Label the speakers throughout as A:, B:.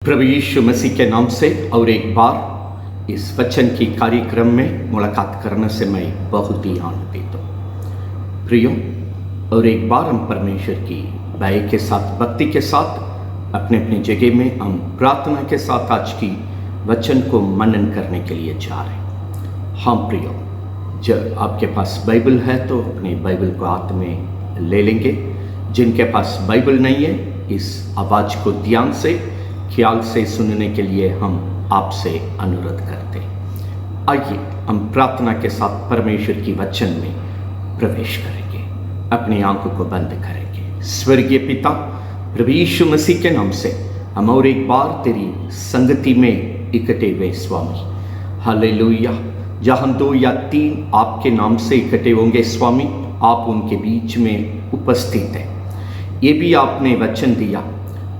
A: प्रभु यीशु मसीह के नाम से और एक बार इस वचन की कार्यक्रम में मुलाकात करने से मैं बहुत ही आनंदित हूँ। प्रियो, और एक बार हम परमेश्वर की दया के साथ, भक्ति के साथ अपने अपनी जगह में हम प्रार्थना के साथ आज की वचन को मनन करने के लिए जा रहे हैं। हाँ प्रियो, जब आपके पास बाइबल है तो अपनी बाइबल को हाथ में ले लेंगे। जिनके पास बाइबल नहीं है, इस आवाज़ को ध्यान से, ख्याल से सुनने के लिए हम आपसे अनुरोध करते हैं। आइए हम प्रार्थना के साथ परमेश्वर की वचन में प्रवेश करेंगे। अपनी आंखों को बंद करेंगे। स्वर्गीय पिता, प्रभु यीशु मसीह के नाम से हम और एक बार तेरी संगति में इकट्ठे हुए स्वामी। हालेलुया। जहाँ 2 या 3 आपके नाम से इकट्ठे होंगे स्वामी, आप उनके बीच में उपस्थित हैं। ये भी आपने वचन दिया,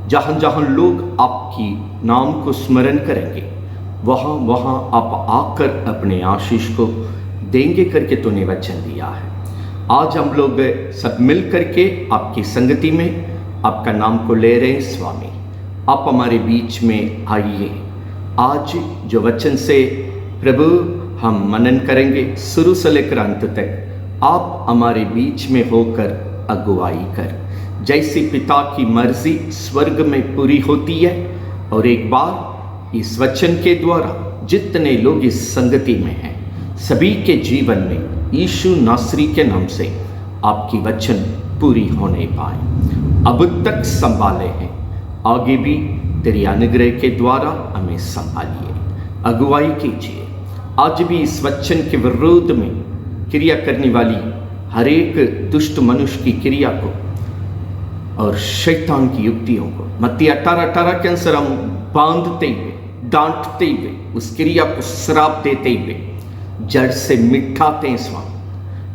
A: जहाँ जहाँ लोग आपकी नाम को स्मरण करेंगे वहाँ वहाँ आप आकर अपने आशीष को देंगे करके तूने वचन दिया है। आज हम लोग सब मिल करके आपकी संगति में आपका नाम को ले रहे हैं स्वामी। आप हमारे बीच में आइए। आज जो वचन से प्रभु हम मनन करेंगे, शुरू से लेकर अंत तक आप हमारे बीच में होकर अगुवाई कर। जैसी पिता की मर्जी स्वर्ग में पूरी होती है, और एक बार इस वचन के द्वारा जितने लोग इस संगति में हैं सभी के जीवन में यीशु नासरी के नाम से आपकी वचन पूरी होने पाए। अब तक संभाले हैं, आगे भी तेरी अनुग्रह के द्वारा हमें संभालिए, अगुवाई कीजिए। आज भी इस वचन के विरोध में क्रिया करने वाली हर एक दुष्ट मनुष्य की क्रिया को और शैतान की युक्तियों को मत्ती 18:18 के अनुसार हम बांधते हुए, डांटते हुए, उस क्रिया को श्राप देते हुए जड़ से मिटाते हैं स्वामी।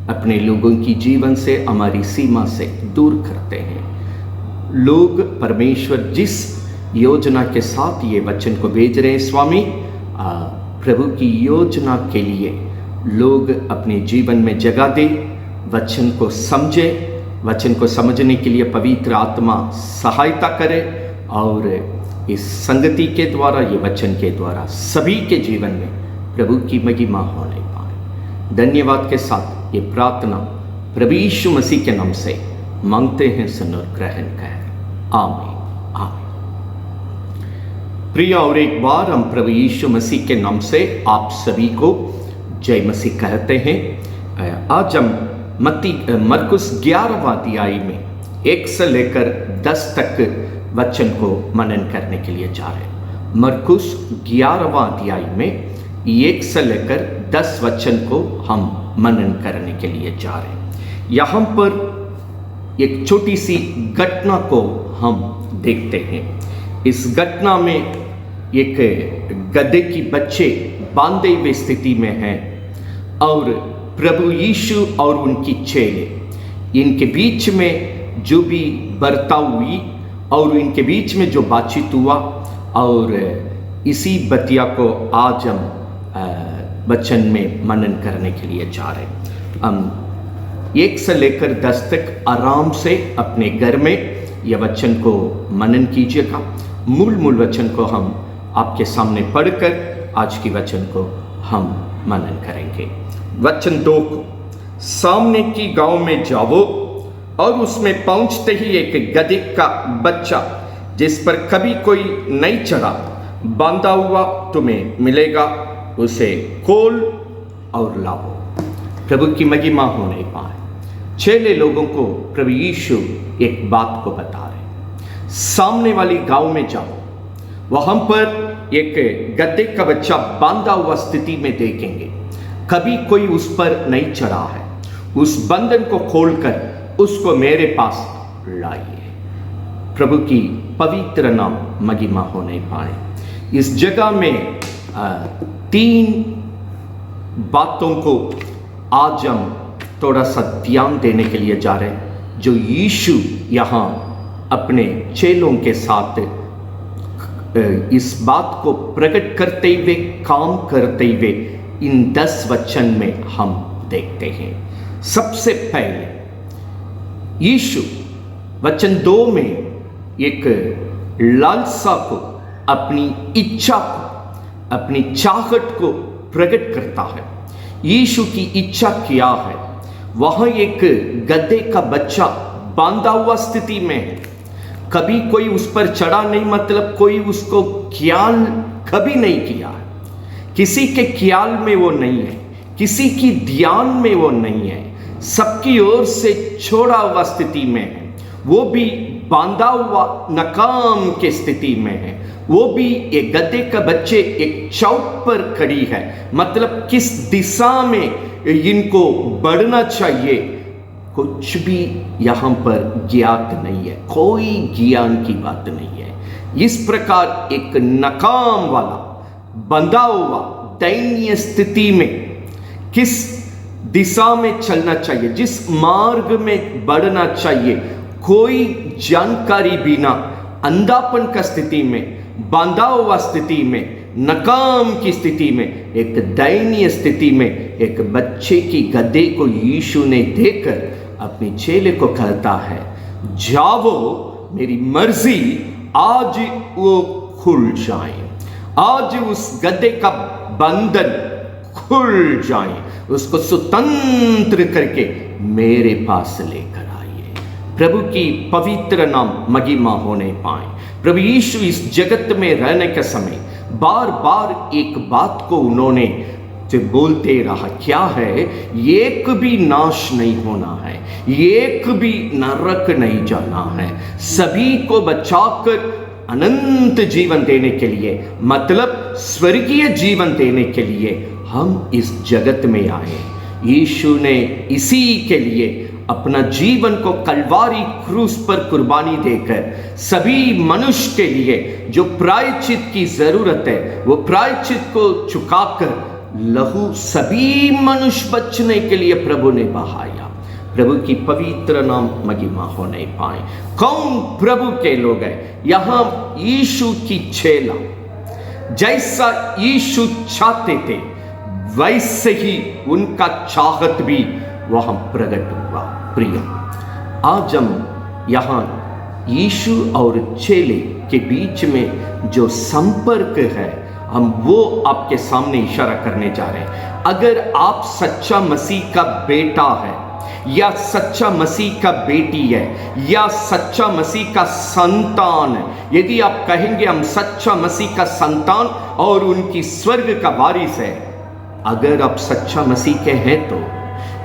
A: अपने लोगों की जीवन से, हमारी सीमा से दूर करते हैं। लोग परमेश्वर जिस योजना के साथ ये वचन को भेज रहे हैं स्वामी, प्रभु की योजना के लिए लोग अपने जीवन में जगह दे, वचन को समझे, वचन को समझने के लिए पवित्र आत्मा सहायता करे, और इस संगति के द्वारा, ये वचन के द्वारा सभी के जीवन में प्रभु की महिमा होने पाए। धन्यवाद के साथ ये प्रार्थना प्रभु यीशु मसीह के नाम से मांगते हैं, सुन और ग्रहण कर। आमीन, आमीन। प्रिय, और एक बार हम प्रभु यीशु मसीह के नाम से आप सभी को जय मसीह कहते हैं। आज हम मरकुस 11वां अध्याय में 1 से लेकर 10 तक वचन को मनन करने के लिए जा रहे हैं। मरकुस 11वां अध्याय में 1 से लेकर 10 वचन को हम मनन करने के लिए जा रहे हैं। यहाँ पर एक छोटी सी घटना को हम देखते हैं। इस घटना में एक गधे की बच्चे बांधे हुए स्थिति में हैं, और प्रभु यीशु और उनकी चेले, इनके बीच में जो भी बर्ताव हुई और इनके बीच में जो बातचीत हुआ, और इसी बतिया को आज हम वचन में मनन करने के लिए जा रहे हैं। हम 1 से लेकर 10 तक आराम से अपने घर में यह वचन को मनन कीजिएगा। मूल वचन को हम आपके सामने पढ़कर आज की वचन को हम मनन करेंगे। वचन 2 को, सामने की गांव में जाओ, और उसमें पहुंचते ही एक गधे का बच्चा जिस पर कभी कोई नहीं चढ़ा बांधा हुआ तुम्हें मिलेगा, उसे खोल और लाओ। प्रभु की महिमा होने पाए। चेले लोगों को प्रभु यीशु एक बात को बता रहे, सामने वाली गांव में जाओ, वहां पर एक गधे का बच्चा बांधा हुआ स्थिति में देखेंगे, कभी कोई उस पर नहीं चढ़ा है। उस बंधन को खोलकर उसको मेरे पास लाइए। प्रभु की पवित्र नाम महिमा होने पाए। इस जगह में 3 बातों को आज हम थोड़ा सा ध्यान देने के लिए जा रहे हैं, जो यीशु यहाँ अपने चेलों के साथ इस बात को प्रकट करते हुए, काम करते हुए इन 10 वचन में हम देखते हैं। सबसे पहले यीशु वचन 2 में एक लालसा को अपनी इच्छा को, अपनी चाहत को प्रकट करता है। यीशु की इच्छा क्या है? वहां एक गधे का बच्चा बांधा हुआ स्थिति में है, कभी कोई उस पर चढ़ा नहीं, मतलब कोई उसको ख्याल कभी नहीं किया है, किसी के ख्याल में वो नहीं है, किसी की ध्यान में वो नहीं है, सबकी ओर से छोड़ा हुआ स्थिति में है, वो भी बांधा हुआ नकाम के स्थिति में है। वो भी एक गधे का बच्चे एक चौक पर खड़ी है, मतलब किस दिशा में इनको बढ़ना चाहिए कुछ भी यहां पर ज्ञात नहीं है, कोई ज्ञान की बात नहीं है। इस प्रकार एक नकाम वाला बंधा हुआ दयनीय स्थिति में किस दिशा में चलना चाहिए, जिस मार्ग में बढ़ना चाहिए, कोई जानकारी बिना अंधापन का स्थिति में, बांधा हुआ स्थिति में, नकाम की स्थिति में, एक दयनीय स्थिति में एक बच्चे की गधे को यीशु ने देखकर अपने चेले को कहता है, जाओ, मेरी मर्जी आज वो खुल जाए, आज उस गधे का बंधन खुल जाए, उसको स्वतंत्र करके मेरे पास लेकर आइए। प्रभु की पवित्र नाम महिमा होने पाए। प्रभु यीशु इस जगत में रहने के समय बार बार एक बात को उन्होंने जो बोलते रहा, क्या है? एक भी नाश नहीं होना है, एक भी नरक नहीं जाना है, सभी को बचाकर अनंत जीवन देने के लिए, मतलब स्वर्गीय जीवन देने के लिए हम इस जगत में आए। यीशु ने इसी के लिए अपना जीवन को कलवारी क्रूस पर कुर्बानी देकर सभी मनुष्य के लिए जो प्रायश्चित की जरूरत है, वो प्रायश्चित को चुकाकर लहू सभी मनुष्य बचने के लिए प्रभु ने बहाया। प्रभु की पवित्र नाम महिमा होने पाए। कौन प्रभु के लोग हैं? यहां यीशु की चेला, जैसा यीशु चाहते थे वैसे ही उनका चाहत भी वहां प्रकट हुआ। प्रिय, आज हम यहां यीशु और चेले के बीच में जो संपर्क है, हम वो आपके सामने इशारा करने जा रहे हैं। अगर आप सच्चा मसीह का बेटा है या सच्चा मसीह का बेटी है या सच्चा मसीह का संतान है, यदि आप कहेंगे हम सच्चा मसीह का संतान और उनकी स्वर्ग का वारिस है, अगर आप सच्चा मसीह के हैं तो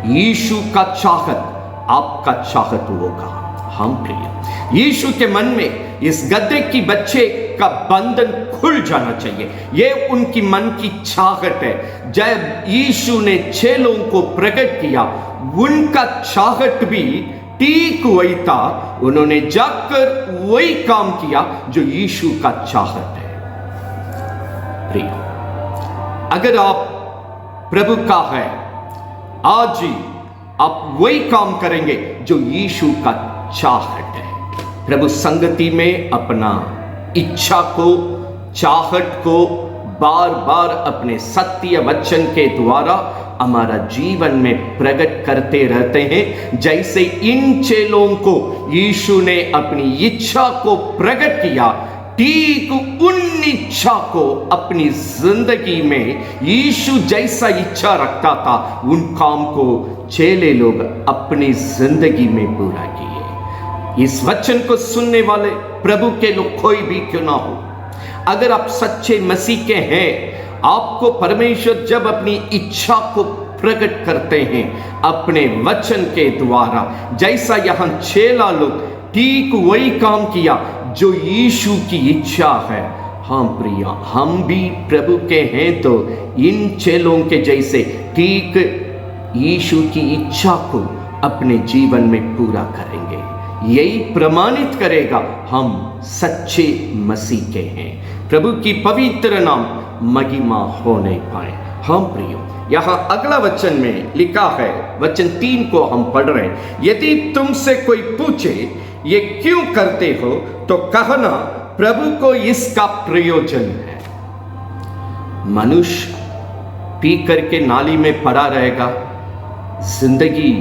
A: यीशु का चाहत आपका चाहत होगा। हम प्रिय, यीशु के मन में इस गधे की बच्चे का बंधन खुल जाना चाहिए, ये उनकी मन की चाहत है। जब यीशु ने चेलों को प्रकट किया, उनका चाहत भी ठीक वही था, उन्होंने जाकर वही काम किया जो यीशु का चाहत है। प्रिय, अगर आप प्रभु का है, आज ही आप वही काम करेंगे जो यीशु का चाहत है। प्रभु संगति में अपना इच्छा को, चाहत को बार बार अपने सत्य वचन के द्वारा हमारा जीवन में प्रकट करते रहते हैं। जैसे इन चेलों को यीशु ने अपनी इच्छा को प्रकट किया, ठीक उन इच्छा को अपनी जिंदगी में यीशु जैसा इच्छा रखता था, उन काम को चेले लोग अपनी जिंदगी में पूरा किए। इस वचन को सुनने वाले प्रभु के लोग कोई भी क्यों ना हो, अगर आप सच्चे मसीह के हैं, आपको परमेश्वर जब अपनी इच्छा को प्रकट करते हैं अपने वचन के द्वारा, जैसा यहां चेला लोग ठीक वही काम किया जो यीशु की इच्छा है। हाँ प्रिय, हम भी प्रभु के हैं तो इन चेलों के जैसे ठीक यीशु की इच्छा को अपने जीवन में पूरा करेंगे। यही प्रमाणित करेगा हम सच्चे मसीह के हैं। प्रभु की पवित्र नाम महिमा होने पाए। हम प्रियो, यहाँ अगला वचन में लिखा है, वचन 3 को हम पढ़ रहे हैं, यदि तुमसे कोई पूछे ये क्यों करते हो तो कहना प्रभु को इसका प्रयोजन है। मनुष्य पी करके नाली में पड़ा रहेगा, जिंदगी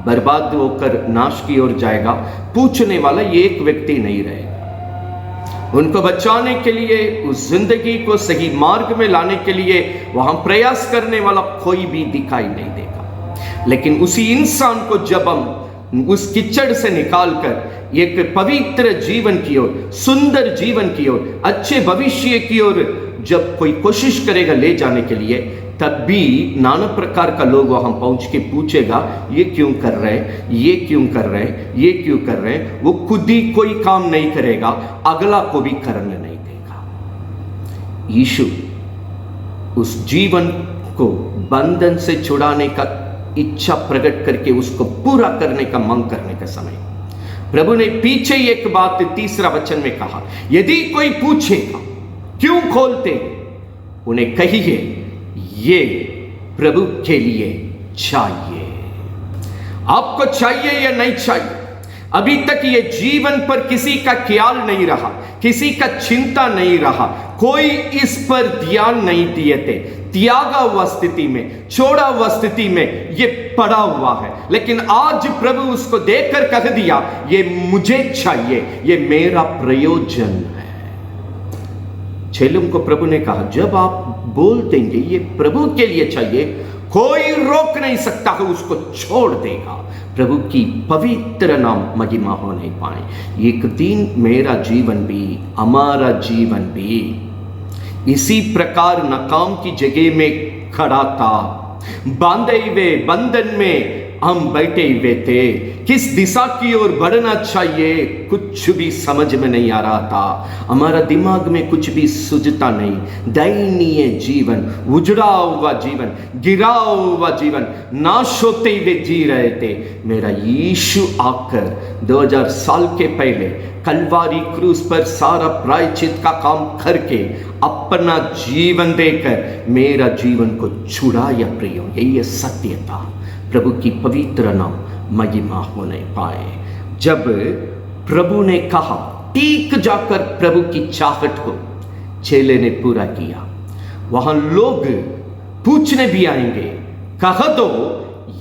A: बर्बाद होकर नाश की ओर जाएगा, पूछने वाला ये एक व्यक्ति नहीं रहेगा। उनको बचाने के लिए, उस जिंदगी को सही मार्ग में लाने के लिए वहां प्रयास करने वाला कोई भी दिखाई नहीं देगा। लेकिन उसी इंसान को जब हम उस कीचड़ से निकालकर एक पवित्र जीवन की ओर, सुंदर जीवन की ओर, अच्छे भविष्य की ओर जब कोई कोशिश करेगा ले जाने के लिए, तब भी नाना प्रकार का लोग वहां पहुंच के पूछेगा, ये क्यों कर रहे हैं, ये क्यों कर रहे हैं, ये क्यों कर रहे हैं। वो खुद ही कोई काम नहीं करेगा, अगला को भी करने नहीं देगा। यीशु उस जीवन को बंधन से छुड़ाने का इच्छा प्रकट करके उसको पूरा करने का मांग करने का समय, प्रभु ने पीछे एक बात 3 वचन में कहा, यदि कोई पूछेगा क्यों खोलते, उन्हें कहिए ये प्रभु के लिए चाहिए। आपको चाहिए या नहीं चाहिए? अभी तक ये जीवन पर किसी का ख्याल नहीं रहा, किसी का चिंता नहीं रहा, कोई इस पर ध्यान नहीं दिए थे। त्यागा हुआ स्थिति में, छोड़ा हुआ स्थिति में ये पड़ा हुआ है। लेकिन आज प्रभु उसको देखकर कह दिया, ये मुझे चाहिए, ये मेरा प्रयोजन है। चेलों को प्रभु ने कहा, जब आप बोल देंगे ये प्रभु के लिए चाहिए, कोई रोक नहीं सकता कि उसको छोड़ देगा। प्रभु की पवित्र नाम महिमा होने पाए। एक दिन मेरा जीवन भी, हमारा जीवन भी इसी प्रकार नाकाम की जगह में खड़ा था। बांधे हुए बंधन में हम बैठे हुए थे। किस दिशा की ओर बढ़ना चाहिए कुछ भी समझ में नहीं आ रहा था। हमारा दिमाग में कुछ भी सूझता नहीं। दयनीय जीवन, उजड़ा हुआ जीवन, गिरा हुआ जीवन, नाश होते हुए जी रहे थे। मेरा यीशु आकर 2000 साल के पहले कलवारी क्रूस पर सारा प्रायश्चित का काम करके अपना जीवन देकर मेरा जीवन को छुड़ाया। प्रियो, यही सत्य था। प्रभु की पवित्र नाम महिमा होने पाए। जब प्रभु ने कहा, टीक जाकर प्रभु की चाहत को चेले ने पूरा किया। वहां लोग पूछने भी आएंगे, कह दो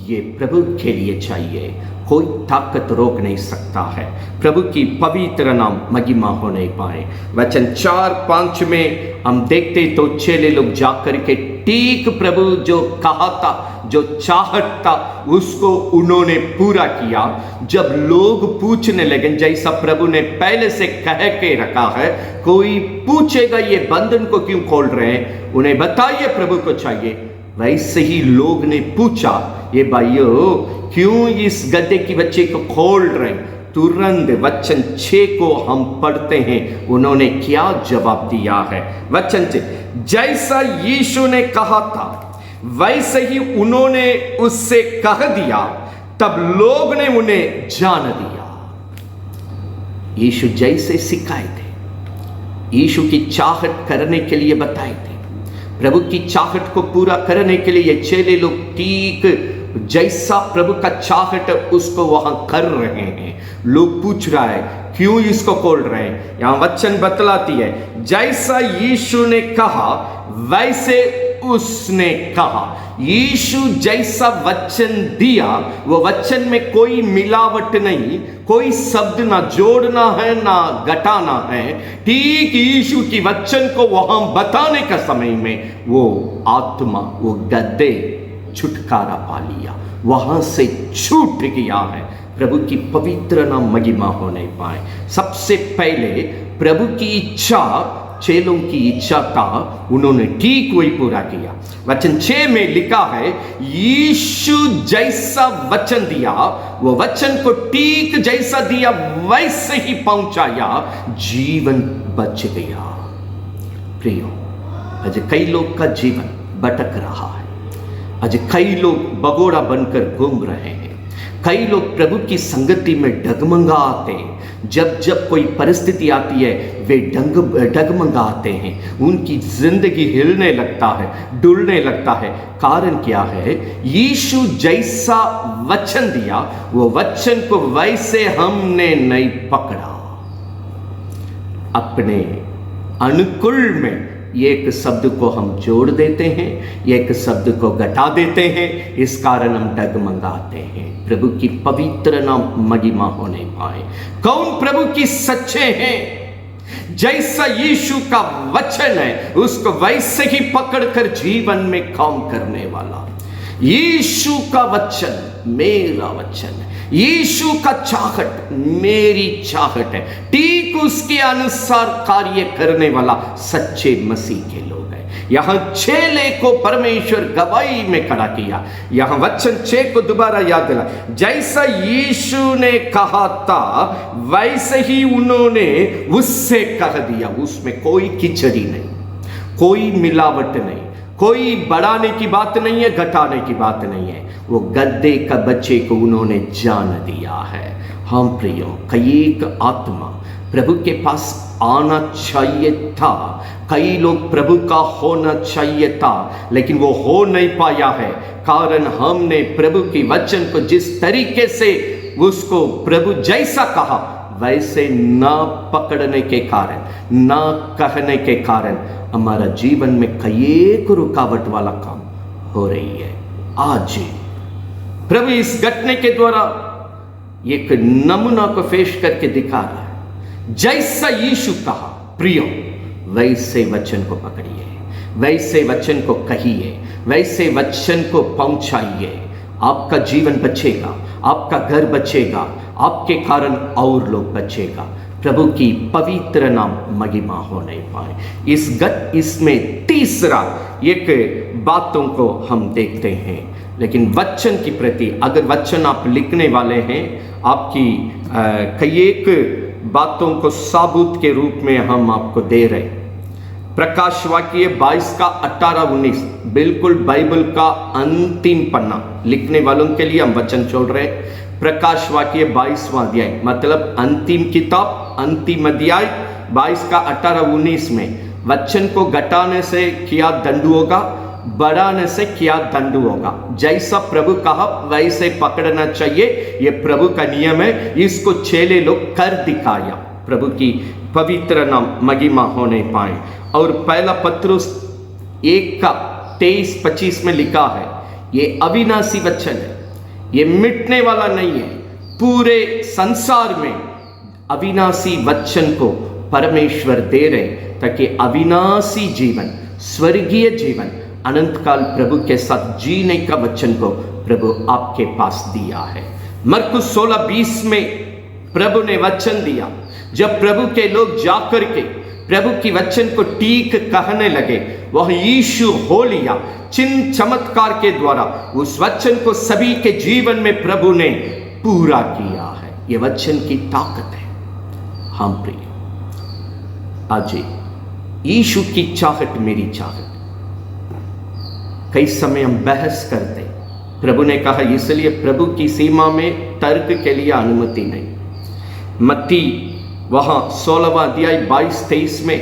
A: ये प्रभु के लिए चाहिए, कोई ताकत रोक नहीं सकता है। प्रभु की पवित्र नाम महिमा होने पाए। वचन 4-5 में हम देखते तो चेले लोग जाकर के ठीक प्रभु जो कहा था, जो चाहत था, उसको उन्होंने पूरा किया। जब लोग पूछने लगे, जैसा प्रभु ने पहले से कह के रखा है, कोई पूछेगा ये बंधन को क्यों खोल रहे हैं, उन्हें बताइए प्रभु को चाहिए। वैसे ही लोग ने पूछा, ये भाइयों क्यों इस गड्ढे की बच्चे को खोल रहे हैं? तुरंत वचन 6 को हम पढ़ते हैं, उन्होंने क्या जवाब दिया है। वचन 6, जैसा यीशु ने कहा था वैसे ही उन्होंने उससे कह दिया, तब लोग ने उन्हें जान दिया। यीशु जैसे सिखाए थे, यीशु की चाहत करने के लिए बताए थे, प्रभु की चाहत को पूरा करने के लिए ये चेले लोग ठीक जैसा प्रभु का चाहत उसको वहां कर रहे हैं। लोग पूछ रहा है क्यों इसको खोल रहे हैं। यहां वचन बतलाती है, जैसा यीशु ने कहा वैसे उसने कहा। यीशु जैसा वचन दिया, वो वचन में कोई मिलावट नहीं, कोई शब्द ना जोड़ना है ना घटाना है। ठीक यीशु की वचन को वहां बताने का समय में वो आत्मा, वो गद्दे छुटकारा पा लिया, वहां से छूट गया है। प्रभु की पवित्र नाम महिमा होने पाए। सबसे पहले प्रभु की इच्छा, चेलों की इच्छा था, उन्होंने ठीक वही पूरा किया। वचन 6 में लिखा है, यीशु जैसा वचन दिया, वो वचन को ठीक जैसा दिया वैसे ही पहुंचाया, जीवन बच गया। प्रियो, आज कई लोग का जीवन भटक रहा है। आज कई लोग भगोड़ा बनकर घूम रहे हैं। कई लोग प्रभु की संगति में डगमगाते हैं। जब जब कोई परिस्थिति आती है वे डगमगाते हैं। उनकी जिंदगी हिलने लगता है, डुलने लगता है। कारण क्या है? यीशु जैसा वचन दिया, वो वचन को वैसे हमने नहीं पकड़ा। अपने अनुकूल में एक शब्द को हम जोड़ देते हैं, एक शब्द को घटा देते हैं, इस कारण हम डगमगाते हैं। प्रभु की पवित्र नाम महिमा होने पाए। कौन प्रभु की सच्चे हैं? जैसा यीशु का वचन है उसको वैसे ही पकड़कर जीवन में काम करने वाला। यीशु का वचन मेरा वचन है, यीशु का चाहत मेरी चाहत है, ठीक उसके अनुसार कार्य करने वाला सच्चे मसीह के लोग हैं। यहां चेले को परमेश्वर गवाही में खड़ा किया। यहां वचन 6 को दोबारा याद दिला, जैसा यीशु ने कहा था वैसे ही उन्होंने उससे कह दिया। उसमें कोई खिचड़ी नहीं, कोई मिलावट नहीं, कोई बढ़ाने की बात नहीं है, घटाने की बात नहीं है। वो गद्दे का बच्चे को उन्होंने जान दिया है। हम प्रियो, कई एक आत्मा प्रभु के पास आना चाहिए था, कई लोग प्रभु का होना चाहिए था, लेकिन वो हो नहीं पाया है। कारण हमने प्रभु की वचन को जिस तरीके से उसको प्रभु जैसा कहा वैसे ना पकड़ने के कारण, ना कहने के कारण हमारा जीवन में कई एक रुकावट वाला काम हो रही है। आज प्रभु इस घटने के द्वारा एक नमूना को पेश करके दिखा रहा है। जैसा यीशु कहा प्रियो, वैसे वचन को पकड़िए, वैसे वचन को कहिए, वैसे वचन को पहुंचाइए। आपका जीवन बचेगा, आपका घर बचेगा, आपके कारण और लोग बचेगा। प्रभु की पवित्र नाम महिमा होने पाए। इसमें तीसरा एक बातों को हम देखते हैं। लेकिन वचन की प्रति, अगर वचन आप लिखने वाले हैं, आपकी कई एक बातों को साबुत के रूप में हम आपको दे रहे हैं। प्रकाश वाक्य 22 का 18-19 बिल्कुल बाइबल का अंतिम पन्ना। लिखने वालों के लिए हम वचन छोड़ रहे हैं। प्रकाश वाक्य 22वां अध्याय, मतलब अंतिम किताब, अंतिम अध्याय 22 का 18-19 में वचन को घटाने से क्या दंड होगा, बढ़ाने से क्या दंड होगा। जैसा प्रभु कहा वैसे पकड़ना चाहिए, ये प्रभु का नियम है। इसको चेले लोग कर दिखाया। प्रभु की पवित्र नाम महिमा होने पाए। और पहला पत्रुस 1 का 23-25 में लिखा है, ये अविनाशी वचन है, ये मिटने वाला नहीं है। पूरे संसार में अविनाशी वचन को परमेश्वर दे रहे ताकि अविनाशी जीवन, स्वर्गीय जीवन, अनंत काल प्रभु के साथ जीने का वचन को प्रभु आपके पास दिया है। मरकुस 16:20 में प्रभु ने वचन दिया। जब प्रभु के लोग जाकर के प्रभु की वचन को ठीक कहने लगे, वह यीशु हो लिया। चिन्ह चमत्कार के द्वारा उस वचन को सभी के जीवन में प्रभु ने पूरा किया है। यह वचन की ताकत है। हम प्रिय, आज यीशु की चाहत मेरी चाहत। कई समय हम बहस करते, प्रभु ने कहा, इसलिए प्रभु की सीमा में तर्क के लिए अनुमति नहीं। मत्ती वहां 16वां अध्याय 22-23 में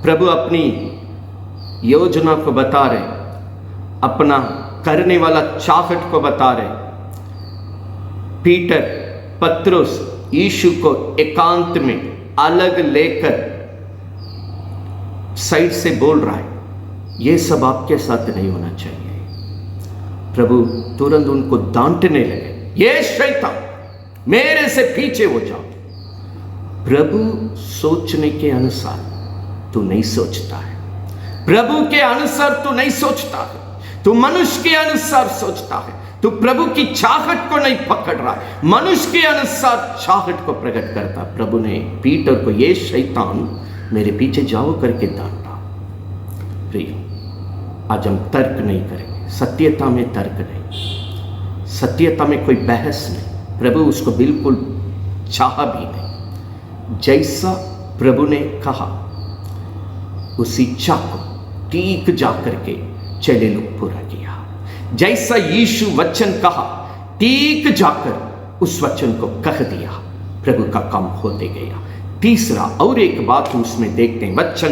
A: प्रभु अपनी योजना को बता रहे, अपना करने वाला चाहत को बता रहे। पीटर, पत्रुस यीशु को एकांत में अलग लेकर साइड से बोल रहा है, यह सब आपके साथ नहीं होना चाहिए। प्रभु तुरंत उनको डांटने लगे, ये शैतान, मेरे से पीछे हो जाओ। प्रभु सोचने के अनुसार तू नहीं सोचता है, प्रभु के अनुसार तू नहीं सोचता है, तू मनुष्य के अनुसार सोचता है। तू प्रभु की चाहत को नहीं पकड़ रहा है, मनुष्य के अनुसार चाहत को प्रकट करता। प्रभु ने पीटर को, ये शैतान, मेरे पीछे जाओ करके डांटा। प्रिय, आज हम तर्क नहीं करेंगे, सत्यता में तर्क नहीं, सत्यता में कोई बहस नहीं। प्रभु उसको बिल्कुल चाहा भी नहीं। जैसा प्रभु ने कहा उसी इच्छा को ठीक जाकर के चेले लोग पूरा किया। जैसा यीशु वचन कहा ठीक जाकर उस वचन को कह दिया। प्रभु का काम होते गया। तीसरा और एक बात उसमें देखते हैं, वचन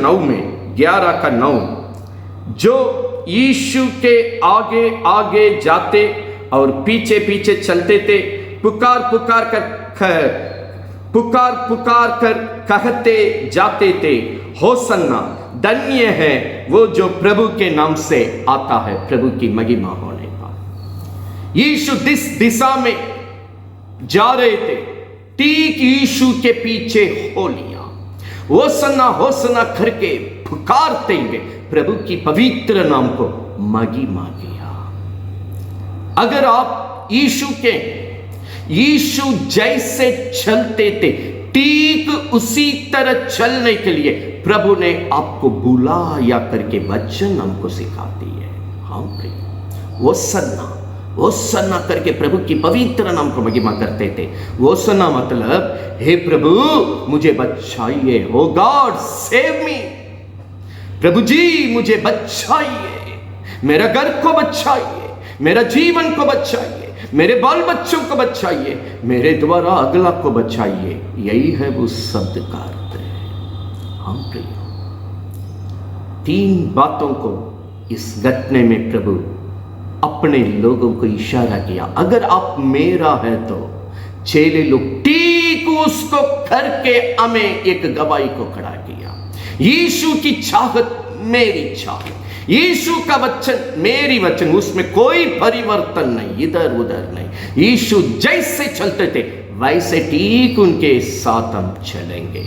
A: 9 में 11 का 9, जो यीशु के आगे आगे जाते और पीछे पीछे चलते थे, पुकार पुकार कर कहते जाते थे, होसन्ना, धन्य है वो जो प्रभु के नाम से आता है। प्रभु की महिमा होने पर यीशु जिस दिशा में जा रहे थे ठीक यीशु के पीछे हो लिया, होसना होसना करके पुकारते हुए प्रभु की पवित्र नाम को महिमा किया। अगर आप यीशु जैसे चलते थे, ठीक उसी तरह चलने के लिए प्रभु ने आपको बुलाया करके वचन हमको सिखाती है। हाँ प्रिय, वो सन्ना करके प्रभु की पवित्र नाम को महिमा करते थे। वो सन्ना मतलब हे प्रभु मुझे बचाइए, ओ गॉड सेव मी, प्रभु जी मुझे बचाइए, मेरा घर को बचाइए, मेरा जीवन को बचाइए, मेरे बाल बच्चों को बचाइए, मेरे द्वारा अगला को बचाइए। यही है वो शब्द का अर्थ है। हम प्रिय, 3 बातों को इस घटने में प्रभु अपने लोगों को इशारा किया। अगर आप मेरा है तो चेले लोग ठीक उसको करके हमें एक गवाही को खड़ा किया। यीशु की चाहत मेरी चाहत, यीशु का वचन मेरी वचन, उसमें कोई परिवर्तन नहीं, इधर उधर नहीं। यीशु जैसे चलते थे वैसे ठीक उनके साथ हम चलेंगे,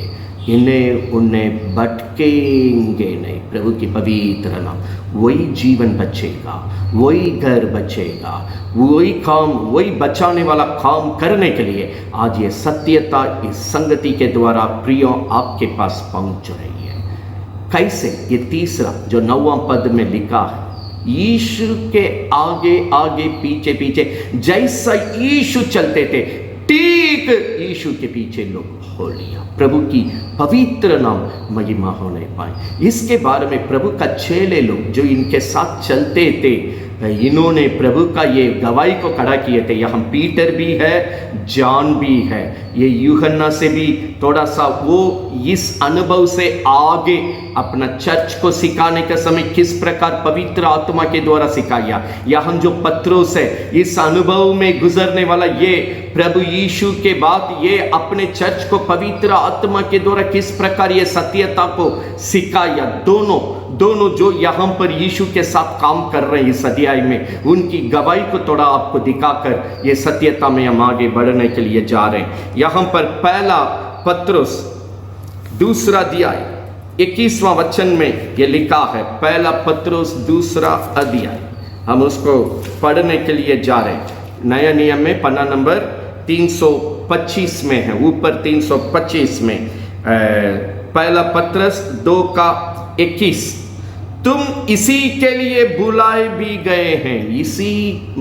A: इन्हें उन्हें भटकेंगे नहीं। प्रभु की पवित्र नाम, वही जीवन बचेगा, वही घर बचेगा, वही काम, वही बचाने वाला काम करने के लिए आज ये सत्यता इस संगति के द्वारा प्रियो आपके पास पहुंच रही है। कैसे? ये तीसरा जो 9वां पद में लिखा है, यीशु के आगे आगे पीछे पीछे, जैसा यीशु चलते थे ठीक यीशु के पीछे लोग हो लिया। प्रभु की पवित्र नाम महिमा होने पाए। इसके बारे में प्रभु का चेले लोग जो इनके साथ चलते थे, इन्होंने प्रभु का ये गवाही को खड़ा किए थे। यहाँ पीटर भी है, जॉन भी है, ये यूहन्ना से भी थोड़ा सा वो इस अनुभव से आगे अपना चर्च को सिखाने के समय किस प्रकार पवित्र आत्मा के द्वारा सिखाया। यहाँ जो पत्रोस है, इस अनुभव में गुजरने वाला, ये प्रभु यीशु के बाद ये अपने चर्च को पवित्र आत्मा के द्वारा किस प्रकार ये सत्यता को सिखाया। दोनों जो यहाँ पर यीशु के साथ काम कर रहे हैं इस अध्याय में, उनकी गवाही को थोड़ा आपको दिखाकर ये सत्यता में हम आगे बढ़ने के लिए जा रहे हैं। यहाँ पर पहला पत्रुस 2 अध्याय 21वां वचन में ये लिखा है। पहला पत्रुस 2 अध्याय, हम उसको पढ़ने के लिए जा रहे हैं। नया नियम में पन्ना नंबर 325 में है, ऊपर 325 में पहला पत्रुस 2:21, तुम इसी के लिए बुलाए भी गए हैं। इसी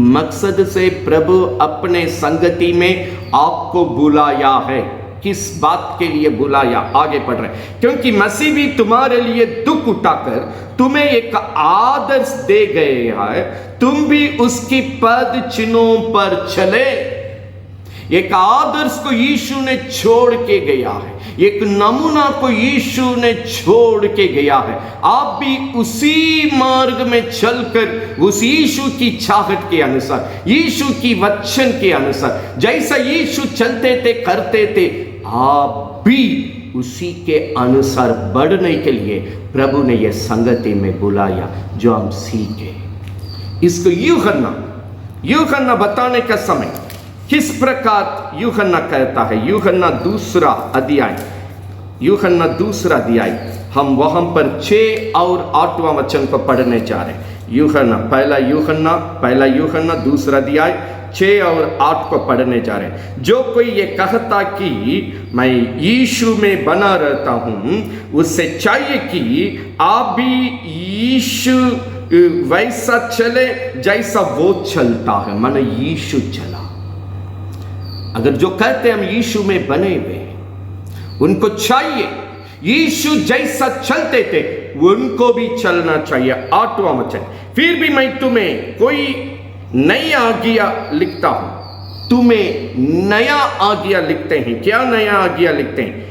A: मकसद से प्रभु अपने संगति में आपको बुलाया है। किस बात के लिए बुलाया? आगे पढ़ रहे हैं, क्योंकि मसीह भी तुम्हारे लिए दुख उठाकर तुम्हें एक आदर्श दे गए हैं, तुम भी उसकी पद चिन्हों पर चले। एक आदर्श को यीशु ने छोड़ के गया है, एक नमूना को यीशु ने छोड़ के गया है। आप भी उसी मार्ग में चलकर उस यीशु की चाहत के अनुसार, यीशु की वचन के अनुसार, जैसा यीशु चलते थे करते थे, आप भी उसी के अनुसार बढ़ने के लिए प्रभु ने यह संगति में बुलाया जो हम सीखे। इसको यूहन्ना बताने का समय किस प्रकार यूहन्ना कहता है। यूहन्ना 2 अध्याय हम वहां पर 6 और 8वां वचन को पढ़ने जा रहे हैं। पहला यूहन्ना 2 अध्याय 6 और 8 को पढ़ने जा रहे हैं। जो कोई ये कहता कि मैं यीशु में बना रहता हूं, उससे चाहिए कि आप भी यीशु वैसा चले जैसा वो चलता है। माने यीशु चला। अगर जो कहते हम यीशु में बने हुए, उनको चाहिए यीशु जैसा चलते थे उनको भी चलना चाहिए। 8वां वचन, फिर भी मैं तुम्हें कोई नई आज्ञा लिखता हूं। तुम्हें नया आज्ञा लिखते हैं। क्या नया आज्ञा लिखते हैं?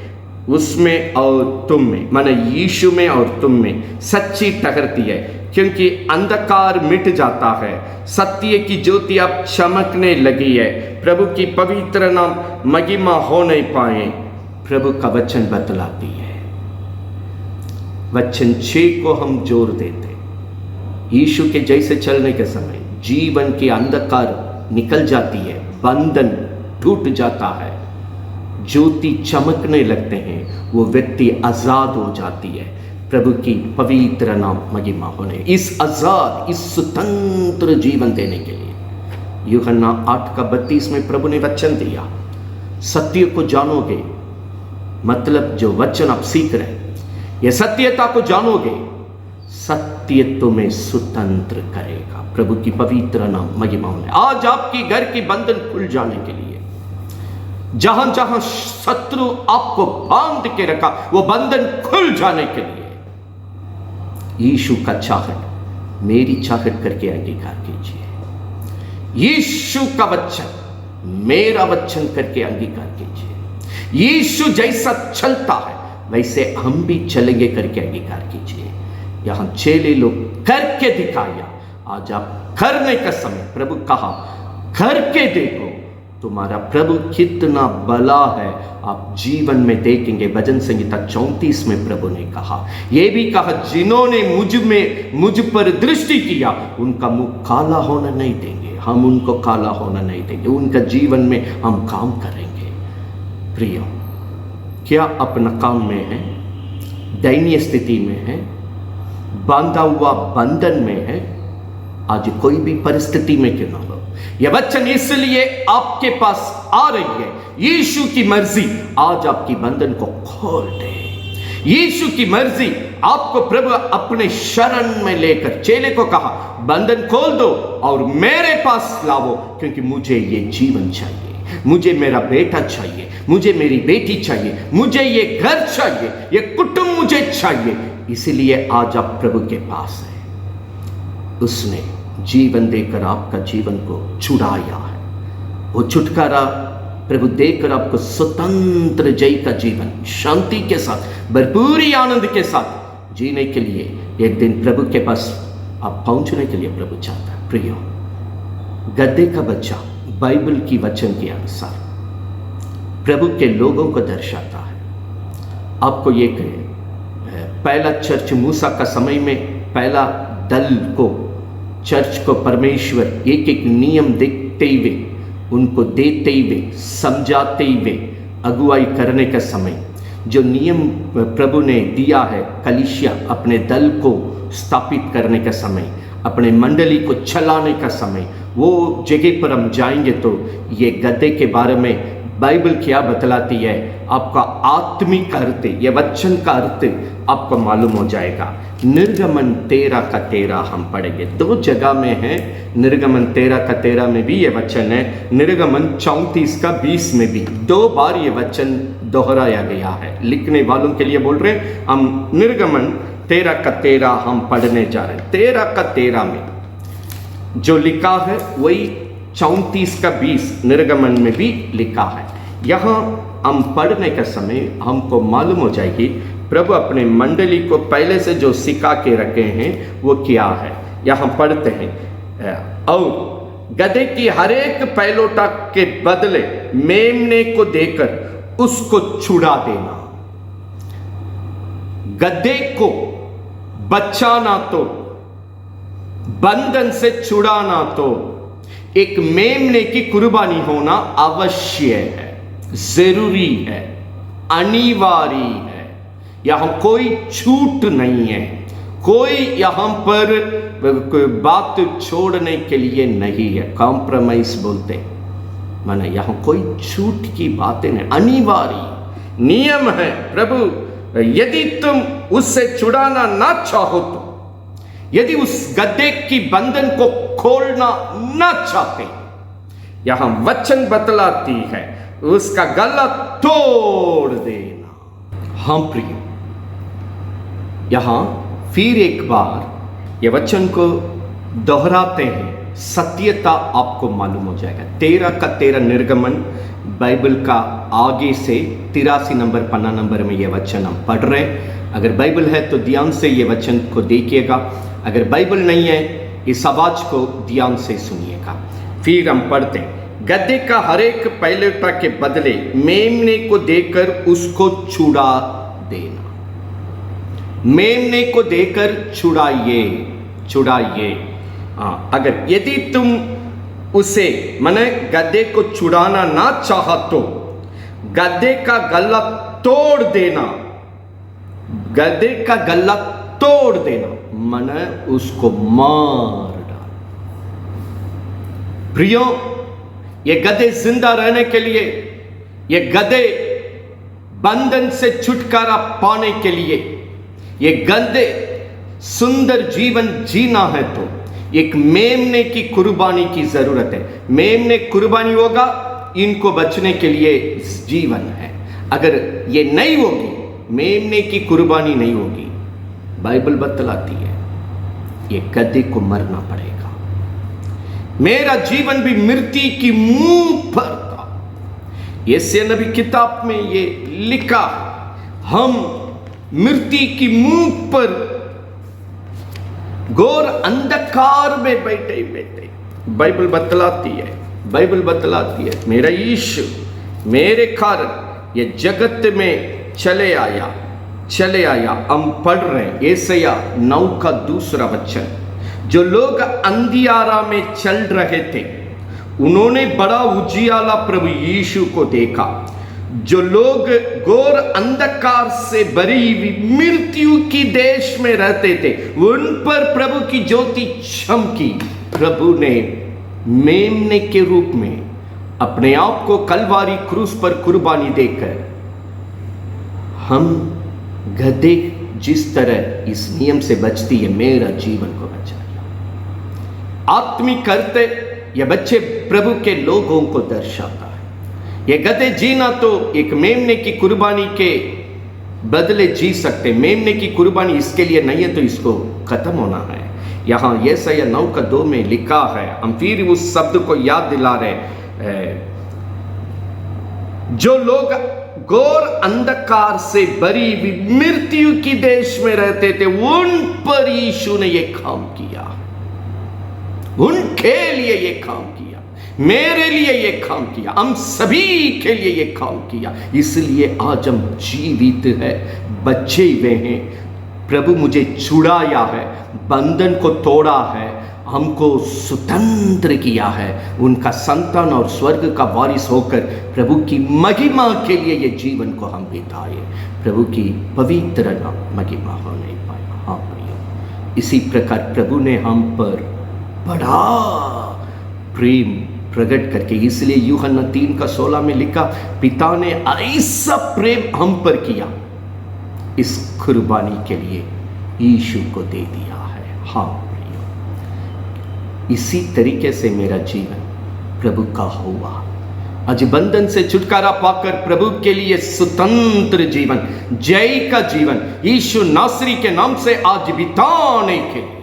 A: उसमें और तुम में, माने यीशु में और तुम में सच्ची ठहरती है, क्योंकि अंधकार मिट जाता है, सत्य की ज्योति अब चमकने लगी है। प्रभु की पवित्र नाम महिमा हो नहीं पाए। प्रभु का वचन बतलाती है। वचन 6 को हम जोर देते, यीशु के जैसे चलने के समय जीवन की अंधकार निकल जाती है, बंधन टूट जाता है, ज्योति चमकने लगते हैं, वो व्यक्ति आजाद हो जाती है। प्रभु की पवित्र नाम महिमा होने। इस आजाद, इस स्वतंत्र जीवन देने के लिए यूहन्ना 8:32 में प्रभु ने वचन दिया, सत्य को जानोगे, मतलब जो वचन आप सीख रहे हैं, ये सत्यता को जानोगे, सत्य तुम्हें स्वतंत्र करेगा। प्रभु की पवित्र नाम महिमा होने। आज आपकी घर की बंधन खुल जाने के लिए, जहां जहां शत्रु आपको बांध के रखा, वो बंधन खुल जाने के लिए यीशु का चाहत, मेरी चाहत करके अंगीकार कीजिए। यीशु का वचन, मेरा वचन करके अंगीकार कीजिए। यीशु जैसा चलता है वैसे हम भी चलेंगे करके अंगीकार कीजिए। यहां चेले लोग करके दिखाया, आज आप करने का समय। प्रभु कहा करके देखो, तुम्हारा प्रभु कितना भला है, आप जीवन में देखेंगे। भजन संहिता 34 में प्रभु ने कहा, यह भी कहा, जिन्होंने मुझ पर दृष्टि किया उनका मुंह काला होना नहीं देंगे। हम उनको काला होना नहीं देंगे, उनका जीवन में हम काम करेंगे। प्रियो, क्या अपना काम में है, दयनीय स्थिति में है, बांधा हुआ बंधन में है, आज कोई भी परिस्थिति में क्यों ना हो, यह वचन इसलिए आपके पास आ रही है। यीशु की मर्जी आज आपकी बंधन को खोल दे। यीशु की मर्जी आपको प्रभु अपने शरण में लेकर, चेले को कहा बंधन खोल दो और मेरे पास लाओ, क्योंकि मुझे ये जीवन चाहिए, मुझे मेरा बेटा चाहिए, मुझे मेरी बेटी चाहिए, मुझे ये घर चाहिए, ये कुटुंब मुझे चाहिए। इसलिए आज आप प्रभु के पास है। उसने जीवन देकर आपका जीवन को छुड़ाया है। वो छुटकारा प्रभु देकर आपको स्वतंत्र जय का जीवन, शांति के साथ, भरपूरी आनंद के साथ जीने के लिए एक दिन प्रभु के पास आप पहुंचने के लिए प्रभु चाहता है। प्रियो, गधे का बच्चा बाइबल की वचन के अनुसार प्रभु के लोगों को दर्शाता है। आपको ये कहे, पहला चर्च मूसा का समय में पहला दल को, चर्च को परमेश्वर एक एक नियम देखते हुए, उनको देते हुए, समझाते हुए अगुवाई करने का समय, जो नियम प्रभु ने दिया है, कलीसिया अपने दल को स्थापित करने का समय, अपने मंडली को चलाने का समय, वो जगह पर हम जाएंगे तो ये गधे के बारे में बाइबल क्या बतलाती है, आपका आत्मिक अर्थ, ये वचन का अर्थ आपको मालूम हो जाएगा। निर्गमन 13 का 13 हम पढ़ेंगे, 2 जगह में है। निर्गमन 13 का 13 में भी ये वचन है, निर्गमन 34 का 20 में भी 2 बार ये वचन दोहराया गया है। लिखने वालों के लिए बोल रहे हैं, हम निर्गमन 13 का 13 हम पढ़ने जा रहे हैं। 13 का 13 में जो लिखा है वही 34 का 20 निर्गमन में भी लिखा है। यहाँ हम पढ़ने का समय हमको मालूम हो जाएगी प्रभु अपने मंडली को पहले से जो सिखा के रखे हैं वो क्या है। यहाँ पढ़ते हैं, और गधे की हर एक पहलोटा के बदले मेमने को देकर उसको छुड़ा देना। गधे को बचाना तो, बंधन से छुड़ाना तो एक मेमने की कुर्बानी होना आवश्यक है, जरूरी है, अनिवार्य है। यहां कोई छूट नहीं है, कोई यहां पर बात छोड़ने के लिए नहीं है। कॉम्प्रोमाइज बोलते माने यहां कोई छूट की बातें नहीं, अनिवार्य नियम है। प्रभु यदि तुम उससे छुड़ाना ना चाहो तो, यदि उस गधे की बंधन को खोलना ना चाहते, यहां वचन बतलाती है उसका गला तोड़ देना। हम प्रिय, यहां फिर एक बार ये वचन को दोहराते हैं, सत्यता आपको मालूम हो जाएगा। 13 का 13 निर्गमन बाइबल का आगे से 83 नंबर पन्ना नंबर में ये वचन हम पढ़ रहे हैं। अगर बाइबल है तो ध्यान से ये वचन को देखिएगा, अगर बाइबल नहीं है इस आवाज को ध्यान से सुनिएगा। फिर हम पढ़ते हैं, गधे का हर एक पहलोटा के बदले मेमने को देकर उसको छुड़ा देना। मेमने को देकर छुड़ाइए, छुड़ाइए। हाँ, अगर यदि तुम उसे माने गधे को छुड़ाना ना चाह तो गधे का गला तोड़ देना, गधे का गला तोड़ देना माने उसको मार डाल। प्रियो, ये गधे जिंदा रहने के लिए, ये गधे बंधन से छुटकारा पाने के लिए, ये गधे सुंदर जीवन जीना है तो एक मेमने की कुर्बानी की जरूरत है। मेमने कुर्बानी होगा, इनको बचने के लिए जीवन है। अगर ये नहीं होगी, मेमने की कुर्बानी नहीं होगी, बाइबल बतलाती है ये गधे को मरना पड़ेगा। मेरा जीवन भी मृत्यु की मुंह पर था। यशायाह नबी किताब में ये लिखा, हम मृत्यु की मुंह पर घोर अंधकार में बैठे बैठे, बाइबल बतलाती है, बाइबल बतलाती है मेरा यीशु मेरे कारण ये जगत में चले आया। हम पढ़ रहे हैं यशायाह 9 का दूसरा वचन। जो लोग अंधियारा में चल रहे थे उन्होंने बड़ा उजियाला प्रभु यीशु को देखा। जो लोग घोर अंधकार से भरी हुई मृत्यु की देश में रहते थे उन पर प्रभु की ज्योति चमकी। प्रभु ने मेमने के रूप में अपने आप को कलवारी क्रूस पर कुर्बानी देकर हम गधे जिस तरह इस नियम से बचती है, मेरा जीवन को बचाया। आत्मिक करते ये बच्चे प्रभु के लोगों को दर्शाता है। ये गधे जीना तो एक मेमने की कुर्बानी के बदले जी सकते। मेमने की कुर्बानी इसके लिए नहीं है तो इसको खत्म होना है। यहाँ यशायाह 9 का 2 में लिखा है, हम फिर उस शब्द को याद दिला रहे, जो लोग घोर अंधकार से भरी हुई मृत्यु की देश में रहते थे उन पर यीशु ने ये काम किया, उनके लिए ये काम किया, मेरे लिए ये काम किया, हम सभी के लिए ये काम किया। इसलिए आज हम जीवित है, बचे हुए हैं। प्रभु मुझे छुड़ाया है, बंधन को तोड़ा है, हमको स्वतंत्र किया है, उनका संतान और स्वर्ग का वारिस होकर प्रभु की महिमा के लिए ये जीवन को हम बिताए। प्रभु की पवित्र नाम महिमा होने पाया। हाँ प्रियो, इसी प्रकार प्रभु ने हम पर बड़ा प्रेम प्रकट करके, इसलिए यूहन्ना 3 का 16 में लिखा, पिता ने ऐसा प्रेम हम पर किया, इस कुर्बानी के लिए यीशु को दे दिया है। हाँ प्रियो, इसी तरीके से मेरा जीवन प्रभु का हुआ। आज बंधन से छुटकारा पाकर प्रभु के लिए स्वतंत्र जीवन, जय का जीवन यीशु नासरी के नाम से आज बिताने के लिए।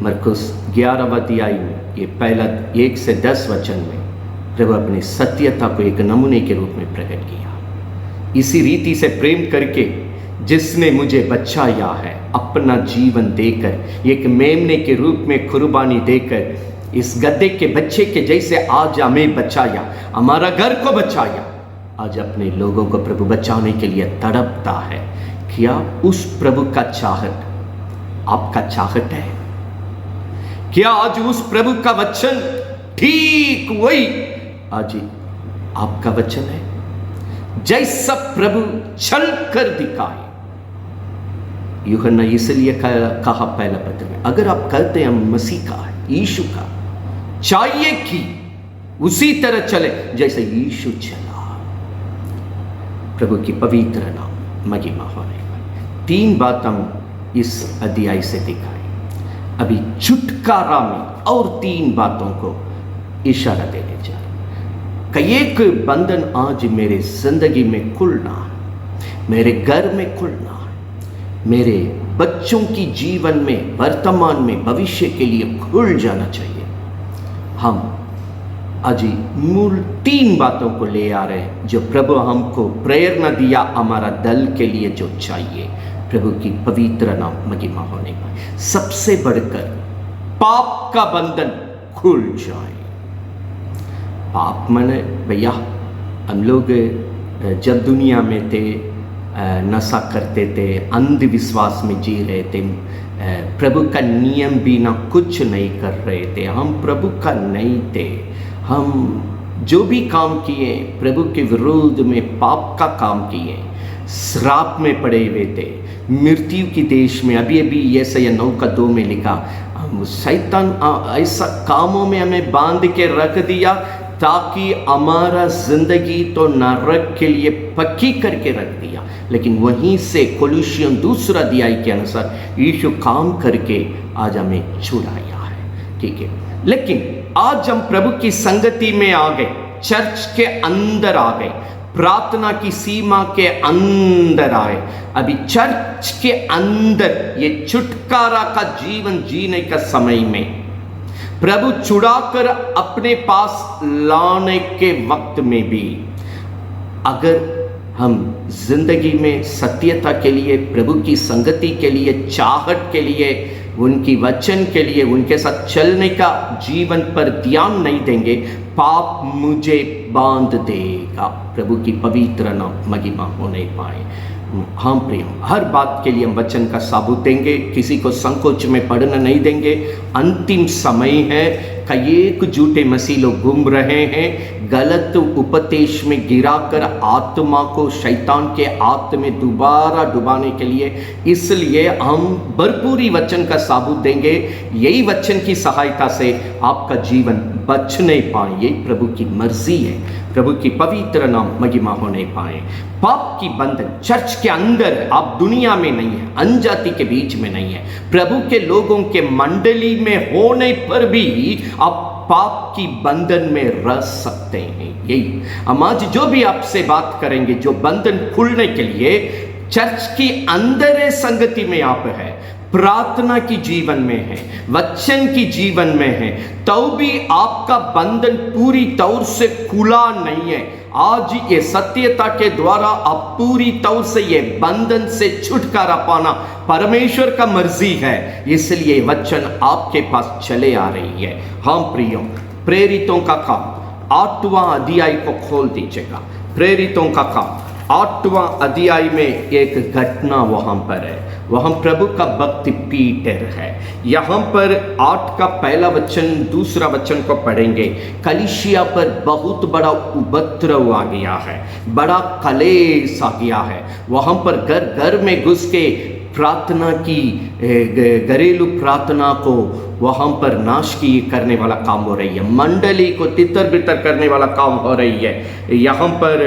A: मरकुस 11 अध्याय में ये पहला 1 से 10 वचन में प्रभु अपनी सत्यता को एक नमूने के रूप में प्रकट किया। इसी रीति से प्रेम करके जिसने मुझे बचाया है, अपना जीवन देकर, एक मेमने के रूप में कुर्बानी देकर, इस गधे के बच्चे के जैसे आज हमें बचाया, हमारा घर को बचाया, आज अपने लोगों को प्रभु बचाने के लिए तड़पता है। क्या उस प्रभु का चाहत आपका चाहत है? क्या आज उस प्रभु का वचन ठीक वही आज आपका वचन है? जैसा प्रभु चल कर दिखाए। यूहन्ना इसलिए कहा पहला पत्र में, अगर आप कहते हैं मसीह का है, यीशु का, चाहिए कि उसी तरह चले जैसे यीशु चला। प्रभु की पवित्र नाम महिमा होने वाली। 3 बात हम इस अध्याय से दिखाए। अभी छुटकारा में और 3 बातों को इशारा देने जा रहे। कई एक बंधन आज मेरे जिंदगी में खुलना है, मेरे घर में खुलना है, मेरे बच्चों की जीवन में, वर्तमान में, भविष्य के लिए खुल जाना चाहिए। हम आज मूल 3 बातों को ले आ रहे हैं जो प्रभु हमको प्रेरणा दिया हमारा दल के लिए जो चाहिए। प्रभु की पवित्र नाम महिमा होने पाए। सबसे बढ़कर पाप का बंधन खुल जाए। पाप माने भैया, हम लोग जब दुनिया में थे नशा करते थे, अंधविश्वास में जी रहे थे, प्रभु का नियम बिना कुछ नहीं कर रहे थे, हम प्रभु का नहीं थे, हम जो भी काम किए प्रभु के विरोध में पाप का काम किए, श्राप में पड़े हुए थे, मृत्यु की देश में। अभी अभी यशायाह 9:2 में लिखा, शैतान ऐसा कामों में हमें बांध के रख दिया ताकि हमारा जिंदगी तो नरक के लिए पक्की करके रख दिया। लेकिन वहीं से कोलोसियों 2 अध्याय के अनुसार यीशु काम करके आज हमें छुड़ाया है। ठीक है, लेकिन आज हम प्रभु की संगति में आ गए, चर्च के अंदर आ गए, प्रार्थना की सीमा के अंदर आए। अभी चर्च के अंदर ये छुटकारा का जीवन जीने का समय में प्रभु छुड़ाकर अपने पास लाने के वक्त में भी अगर हम जिंदगी में सत्यता के लिए, प्रभु की संगति के लिए, चाहत के लिए, उनकी वचन के लिए, उनके साथ चलने का जीवन पर ध्यान नहीं देंगे, पाप मुझे बांध देगा। प्रभु की पवित्र नाम महिमा होने पाए। हाँ प्रियो, हर बात के लिए हम वचन का साबूत देंगे, किसी को संकोच में पड़ना नहीं देंगे। अंतिम समय है, कई एक झूठे मसीह लोग घूम रहे हैं, गलत उपदेश में गिराकर आत्मा को शैतान के हाथ में दोबारा डुबाने के लिए। इसलिए हम भरपूरी वचन का साबूत देंगे। यही वचन की सहायता से आपका जीवन बच नहीं पाए, यही प्रभु की मर्जी है। प्रभु की पवित्र नाम महिमा होने पाए। पाप की बंधन चर्च के अंदर, आप दुनिया में नहीं है, अन्यजाति के बीच में नहीं है, प्रभु के लोगों के मंडली में होने पर भी आप पाप की बंधन में रह सकते हैं। यही हम आज जो भी आपसे बात करेंगे, जो बंधन खुलने के लिए चर्च की अंदर संगति में आप है, प्रार्थना की जीवन में है, वचन की जीवन में है, तो भी आपका बंधन पूरी तौर से खुला नहीं है। आज ये सत्यता के द्वारा आप पूरी तौर से ये बंधन से छुटकारा पाना परमेश्वर का मर्जी है। इसलिए वचन आपके पास चले आ रही है। हाँ प्रियो, प्रेरितों का काम 8वां अध्याय को खोल दीजिएगा। प्रेरितों का काम 8वां अध्याय में एक घटना वहां पर है। वहां प्रभु का भक्त पीटर है। यहां पर 8 का पहला वचन, दूसरा वचन को पढ़ेंगे। कलीसिया पर बहुत बड़ा उपद्रव आ गया है, बड़ा कलेश आ गया है। वहां पर घर घर में घुस के प्रार्थना की, घरेलू प्रार्थना को वहां पर नाश की करने वाला काम हो रही है, मंडली को तितर बितर करने वाला काम हो रही है। यहाँ पर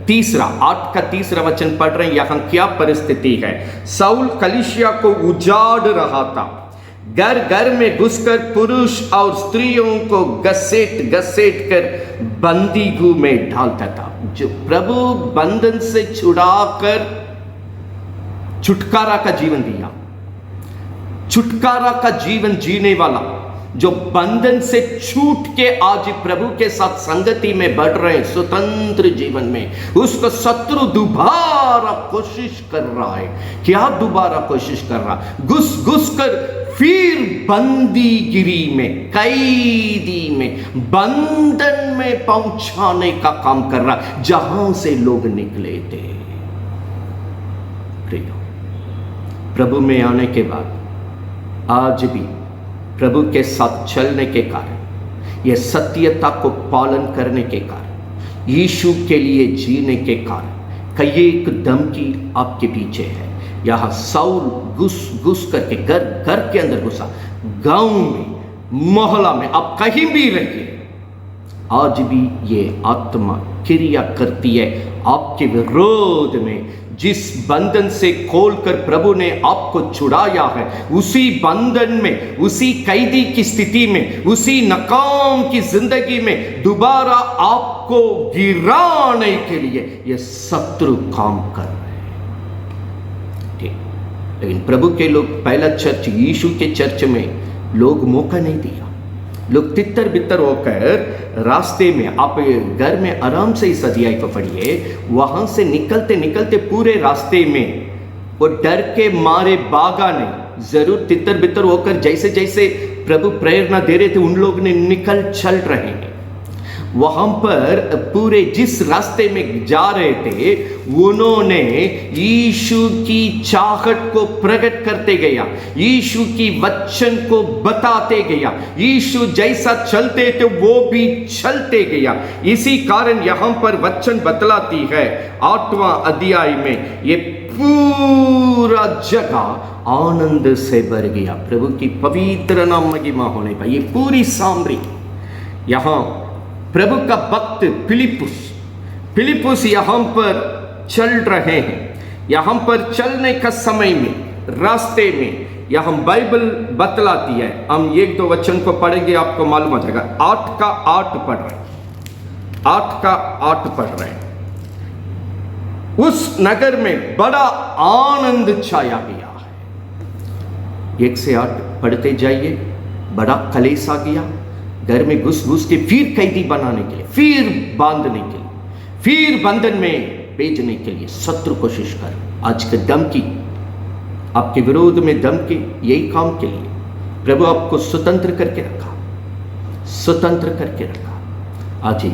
A: 8 का तीसरा वचन पढ़ रहे हैं। यहाँ क्या परिस्थिति है? साउल कलीसिया को उजाड़ रहा था, घर घर में घुसकर पुरुष और स्त्रियों को घसीट घसीट कर बंदीगृह में डालता था। जो प्रभु बंधन से छुड़ाकर छुटकारा का जीवन दिया, छुटकारा का जीवन जीने वाला, जो बंधन से छूट के आज प्रभु के साथ संगति में बढ़ रहे हैं, स्वतंत्र जीवन में, उसको शत्रु दोबारा कोशिश कर रहा है। क्या दोबारा कोशिश कर रहा? घुस घुस कर फिर बंदीगिरी में, कैदी में, बंधन में पहुंचाने का काम कर रहा, जहां से लोग निकले थे। प्रभु में आने के बाद आज भी प्रभु के साथ चलने के कारण, यह सत्यता को पालन करने के कारण, यीशु के लिए जीने के कारण, कई एक धमकी आपके पीछे है। यह साउल घुस घुस करके घर घर के अंदर घुसा, गांव में, मोहल्ला में, आप कहीं भी रहिए, आज भी ये आत्मा क्रिया करती है आपके विरोध में। जिस बंधन से खोलकर प्रभु ने आपको छुड़ाया है, उसी बंधन में, उसी कैदी की स्थिति में, उसी नाकाम की जिंदगी में दोबारा आपको गिराने के लिए यह शत्रु काम कर रहे हैं। ठीक, लेकिन प्रभु के लोग, पहला चर्च, यीशु के चर्च में लोग मौका नहीं दिया। लोग तितर बितर होकर रास्ते में, आप घर में आराम से इस अध्याय को पढ़िए, वहां से निकलते निकलते पूरे रास्ते में वो डर के मारे भागा नहीं, जरूर तितर बितर होकर जैसे जैसे प्रभु प्रेरणा दे रहे थे, उन लोग ने निकल चल रहे हैं। वहां पर पूरे जिस रास्ते में जा रहे थे उन्होंने यीशु की चाहत को प्रकट करते गया, यीशु की वचन को बताते गया, यीशु जैसा चलते थे वो भी चलते गया। इसी कारण यहां पर वचन बतलाती है 8वां अध्याय में ये पूरा जगह आनंद से भर गया। प्रभु की पवित्र नाम महिमा होने पर ये पूरी सामरी, यहां प्रभु का भक्त फिलिपुस यहां पर चल रहे हैं। यहां पर चलने का समय में रास्ते में यहां बाइबल बतलाती है, हम 1-2 वचन को पढ़ेंगे आपको मालूम हो जाएगा। 8 का 8 पढ़ रहे हैं, 8 का 8 पढ़ रहे हैं। उस नगर में बड़ा आनंद छाया गया है। 1 से 8 पढ़ते जाइए। बड़ा कलेश आ गया, घर में घुस घुस के फिर कैदी बनाने के लिए, फिर बांधने के लिए, फिर बंधन में भेजने के लिए शत्रु कोशिश कर। आज के धमकी, आपके विरोध में धमकी, यही काम के लिए प्रभु आपको स्वतंत्र करके रखा, स्वतंत्र करके रखा। आज ही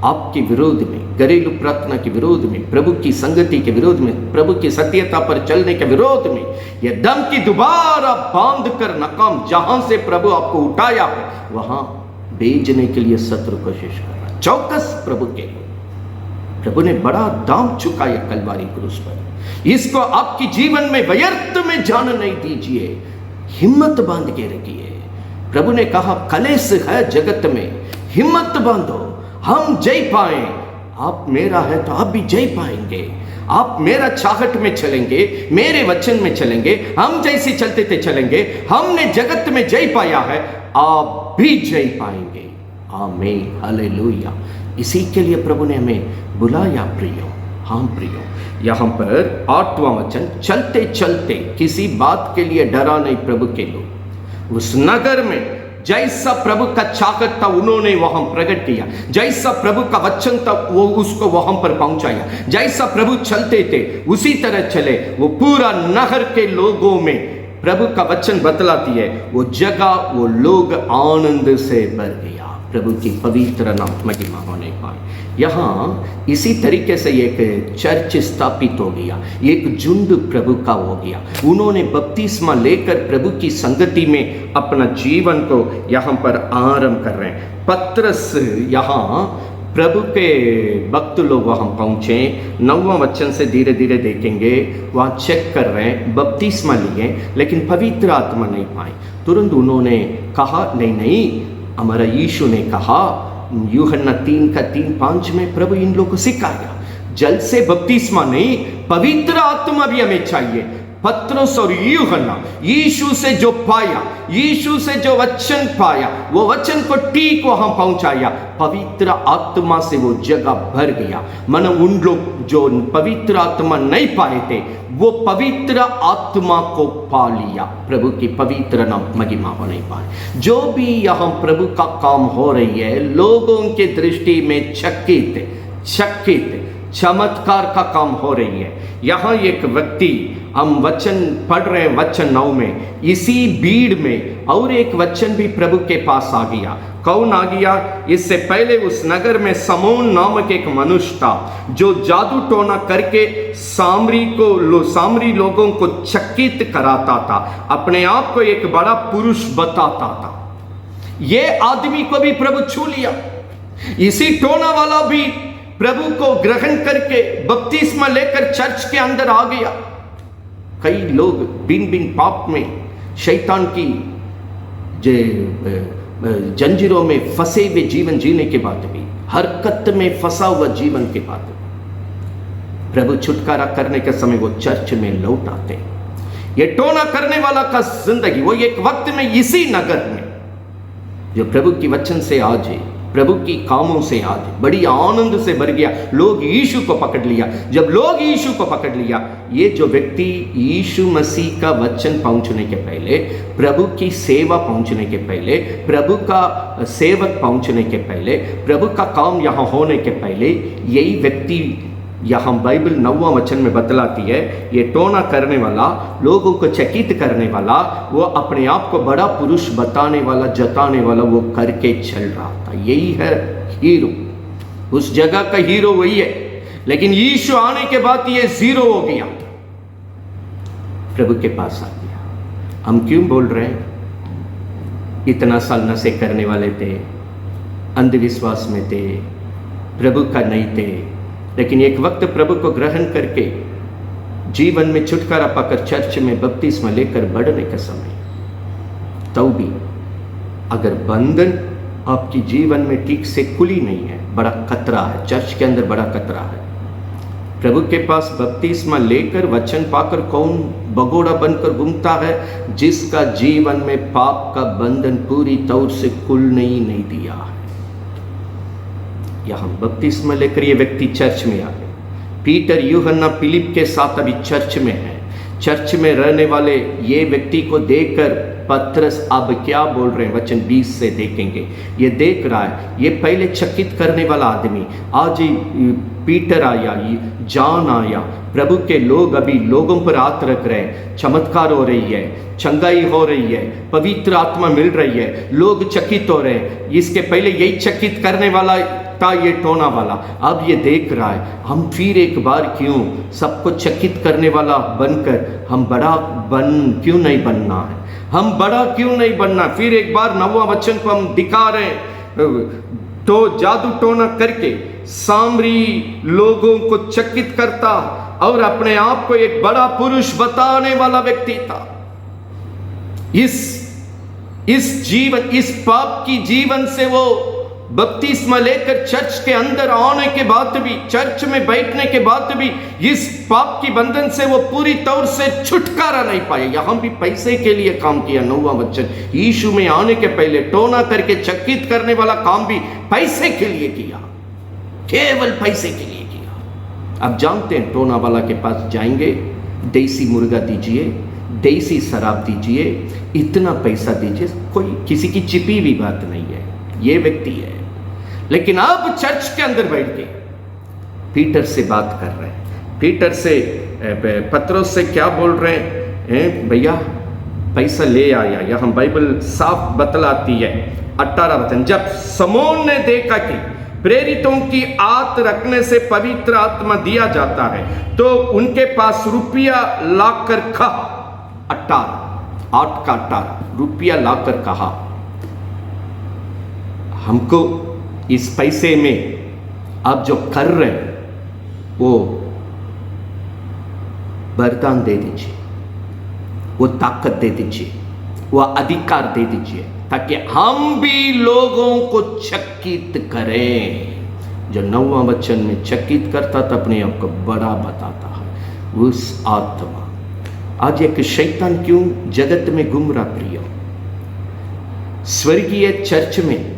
A: आपके विरोध में, घरेलू प्रार्थना के विरोध में, प्रभु की संगति के विरोध में, प्रभु की सत्यता पर चलने के विरोध में यह धमकी दोबारा बांध कर नाकाम, जहां से प्रभु आपको उठाया है वहां भेजने के लिए शत्रु कोशिश कर रहा। चौकस प्रभु के लिए प्रभु ने बड़ा दाम चुकाया कलवारी क्रूस पर। इसको आपकी जीवन में व्यर्थ में जान नहीं दीजिए, हिम्मत बांध के रखिए। प्रभु ने कहा कलेश है जगत में, हिम्मत बांधो, हम जय पाए। आप मेरा है तो आप भी जय पाएंगे। आप मेरा चाहत में चलेंगे, मेरे वचन में चलेंगे, हम जैसे चलते थे चलेंगे। हमने जगत में जय पाया है, आप भी जय पाएंगे। आमीन, हालेलुया। इसी के लिए प्रभु ने हमें बुलाया प्रियो। हाँ प्रियो, यहाँ पर 8वां वचन, चलते चलते किसी बात के लिए डरा नहीं प्रभु के लोग। उस नगर में जैसा प्रभु का चाहत था उन्होंने वहां प्रकट किया, जैसा प्रभु का वचन था वो उसको वहां पर पहुंचाया, जैसा प्रभु चलते थे उसी तरह चले। वो पूरा नगर के लोगों में प्रभु का वचन बतलाती है, वो जगह, वो लोग आनंद से भर गया। प्रभु की पवित्र नाम महिमा होने पाए। यहाँ इसी तरीके से एक चर्च स्थापित हो गया, एक झुंड प्रभु का हो गया। उन्होंने बपतिस्मा लेकर प्रभु की संगति में अपना जीवन को यहाँ पर आरंभ कर रहे हैं। पत्रस यहाँ प्रभु के भक्त लोग वहाँ पहुँचे, 9वां वचन से धीरे धीरे देखेंगे, वहाँ चेक कर रहे हैं, बपतिस्मा लिए लेकिन पवित्र आत्मा नहीं पाए। तुरंत उन्होंने कहा नहीं, हमारा यीशु ने कहा, यूहन्ना 3:3-5 में प्रभु इन लोगों को सिखाया, जल से बपतिस्मा नहीं, पवित्र आत्मा भी हमें चाहिए। पत्रस और यूहन्ना यीशु से जो पाया, यीशु से जो वचन पाया, वो वचन को ठीक वहां पहुंचाया। पवित्र आत्मा से वो जगह भर गया। मन उन लोग जो पवित्र आत्मा नहीं पाए थे वो पवित्र आत्मा को पा लिया। प्रभु की पवित्र नाम महिमा होने पाए। जो भी यहाँ प्रभु का काम हो रही है, लोगों के दृष्टि में चकित चमत्कार का काम हो रही है। यहाँ एक व्यक्ति, हम वचन पढ़ रहे हैं वचन 9 में, इसी भीड़ में और एक वचन भी प्रभु के पास आ गया। कौन आ गया? इससे पहले उस नगर में समौन नामक एक मनुष्य था जो जादू टोना करके सामरी लोगों को चकित कराता था, अपने आप को एक बड़ा पुरुष बताता था। ये आदमी को भी प्रभु छू लिया। इसी टोना वाला भी प्रभु को ग्रहण करके बपतिस्मा लेकर चर्च के अंदर आ गया। कई लोग बिन पाप में, शैतान की जंजीरों में फंसे हुए जीवन जीने के बाद भी, हरकत में फंसा हुआ जीवन के बाद प्रभु छुटकारा करने के समय वो चर्च में लौट आते। ये टोना करने वाला का जिंदगी वो एक वक्त में इसी नगर में जो प्रभु की वचन से आज है, प्रभु की कामों से आज बड़ी आनंद से भर गया। लोग यीशु को पकड़ लिया। जब लोग यीशु को पकड़ लिया, ये जो व्यक्ति यीशु मसीह का वचन पहुंचने के पहले, प्रभु की सेवा पहुंचने के पहले, प्रभु का सेवक पहुंचने के पहले, प्रभु का काम यहाँ होने के पहले, यही व्यक्ति यहाँ बाइबल 9वां वचन में बतलाती है, ये टोना करने वाला, लोगों को चकित करने वाला, वो अपने आप को बड़ा पुरुष बताने वाला, जताने वाला, वो करके चल रहा था। यही है हीरो। उस जगह का हीरो वही है, लेकिन यीशु आने के बाद ये जीरो हो गया, प्रभु के पास आ गया। हम क्यों बोल रहे हैं? इतना साल नशे करने वाले थे, अंधविश्वास में थे, प्रभु का नहीं थे, लेकिन एक वक्त प्रभु को ग्रहण करके जीवन में छुटकारा पाकर चर्च में बपतिस्मा लेकर बढ़ने का समय, तो भी अगर बंधन आपकी जीवन में ठीक से खुली नहीं है, बड़ा खतरा है, चर्च के अंदर बड़ा खतरा है। प्रभु के पास बपतिस्मा लेकर वचन पाकर कौन भगोड़ा बनकर घूमता है? जिसका जीवन में पाप का बंधन पूरी तौर से खुलने ही नहीं दिया है। यहां बपतिस्मा लेकर ये व्यक्ति चर्च में आ गए। पीटर, यूहन्ना, फिलिप के साथ अभी चर्च में है। चर्च में रहने वाले ये व्यक्ति को देखकर पतरस अब क्या बोल रहे हैं, वचन 20 से देखेंगे। ये देख रहा है, ये पहले चकित करने वाला आदमी, आज ही पीटर आया, जॉन आया, प्रभु के लोग अभी लोगों पर हाथ रख रहे हैं, चमत्कार हो रही है, चंगाई हो रही है, पवित्र आत्मा मिल रही है, लोग चकित हो रहे हैं। इसके पहले यही चकित करने वाला था ये टोना वाला, अब ये देख रहा है, हम फिर एक बार क्यों सबको चकित करने वाला बनकर हम बड़ा क्यों नहीं बनना है? हम बड़ा क्यों नहीं बनना? फिर एक बार 9वां वचन को हम दिखा रहे हैं, तो जादू टोना करके सामरी लोगों को चकित करता और अपने आप को एक बड़ा पुरुष बताने वाला व्यक्ति था। इस पाप की जीवन से वो बपतिस्मा लेकर चर्च के अंदर आने के बाद भी, चर्च में बैठने के बाद भी इस पाप की बंधन से वो पूरी तौर से छुटकारा नहीं पाए। यहां भी पैसे के लिए काम किया। 9वां वचन, यीशु में आने के पहले टोना करके चकित करने वाला काम भी पैसे के लिए किया, केवल पैसे के लिए किया। अब जानते हैं, टोना वाला के पास जाएंगे, देसी मुर्गा दीजिए, देसी शराब दीजिए, इतना पैसा दीजिए, कोई किसी की छिपी हुई बात नहीं है, ये व्यक्ति है। लेकिन अब चर्च के अंदर बैठ के पीटर से बात कर रहे हैं, पीटर से पतरस से क्या बोल रहे हैं? भैया पैसा ले आया। यहां बाइबल साफ बतलाती है 18 वचन, जब समौन ने देखा कि प्रेरितों की आत रखने से पवित्र आत्मा दिया जाता है, तो उनके पास रुपया लाकर कहा, 8 रुपया लाकर कहा, हमको इस पैसे में आप जो कर रहे हैं वो वरदान दे दीजिए, वो ताकत दे दीजिए, वो अधिकार दे दीजिए, ताकि हम भी लोगों को चकित करें। जो 9वां वचन में चकित करता था, अपने आप को बड़ा बताता है उस आत्मा। आज एक शैतान क्यों जगत में घूम रहा प्रियो? स्वर्गीय चर्च में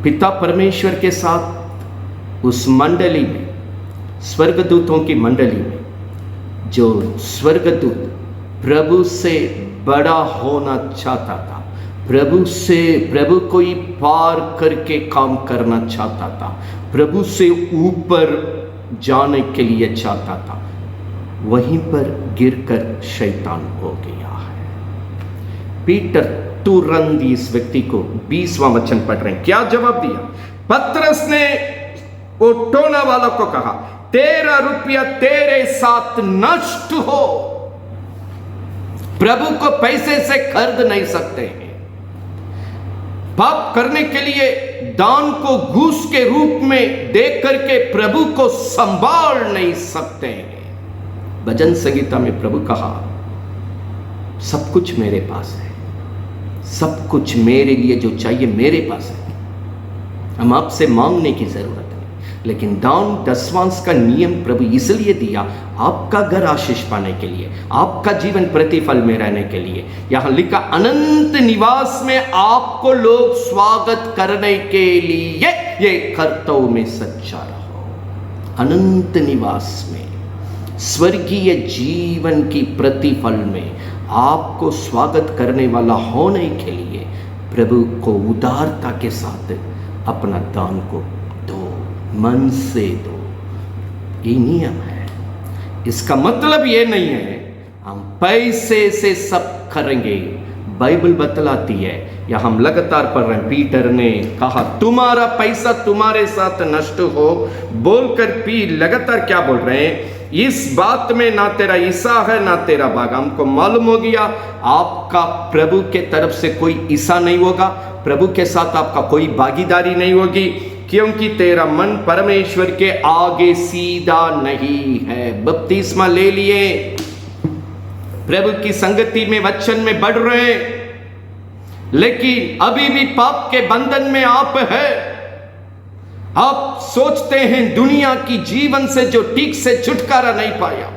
A: पिता परमेश्वर के साथ उस मंडली में, स्वर्गदूतों की मंडली में, जो स्वर्गदूत प्रभु से बड़ा होना चाहता था, प्रभु को ही पार करके काम करना चाहता था, प्रभु से ऊपर जाने के लिए चाहता था, वहीं पर गिरकर शैतान हो गया है। पीटर तुरंत इस व्यक्ति को 20वां वचन पढ़ रहे हैं, क्या जवाब दिया? पतरस ने वो टोना वाला को कहा, तेरा रुपया तेरे साथ नष्ट हो। प्रभु को पैसे से खरीद नहीं सकते हैं। पाप करने के लिए दान को घूस के रूप में दे करके प्रभु को संभाल नहीं सकते हैं। भजन संगीता में प्रभु कहा, सब कुछ मेरे पास है, सब कुछ मेरे लिए जो चाहिए मेरे पास है, हम आपसे मांगने की जरूरत नहीं। लेकिन दान दशवांश का नियम प्रभु इसलिए दिया, आपका घर आशीष पाने के लिए, आपका जीवन प्रतिफल में रहने के लिए। यहां लिखा, अनंत निवास में आपको लोग स्वागत करने के लिए ये कर्तव्य में सच्चा रहो। अनंत निवास में, स्वर्गीय जीवन की प्रतिफल में आपको स्वागत करने वाला होने के लिए प्रभु को उदारता के साथ अपना दान को दो, मन से दो। ये नियम है। इसका मतलब ये नहीं है हम पैसे से सब करेंगे, बाइबल बतलाती है, या हम लगातार पढ़ रहे हैं, पीटर ने कहा तुम्हारा पैसा तुम्हारे साथ नष्ट हो बोलकर पी लगातार क्या बोल रहे हैं, इस बात में ना तेरा हिस्सा है ना तेरा भाग। हमको मालूम हो गया आपका प्रभु के तरफ से कोई हिस्सा नहीं होगा, प्रभु के साथ आपका कोई भागीदारी नहीं होगी, क्योंकि तेरा मन परमेश्वर के आगे सीधा नहीं है। बपतिस्मा ले लिए, प्रभु की संगति में वचन में बढ़ रहे, लेकिन अभी भी पाप के बंधन में आप है। आप सोचते हैं दुनिया की जीवन से जो ठीक से छुटकारा नहीं पाया,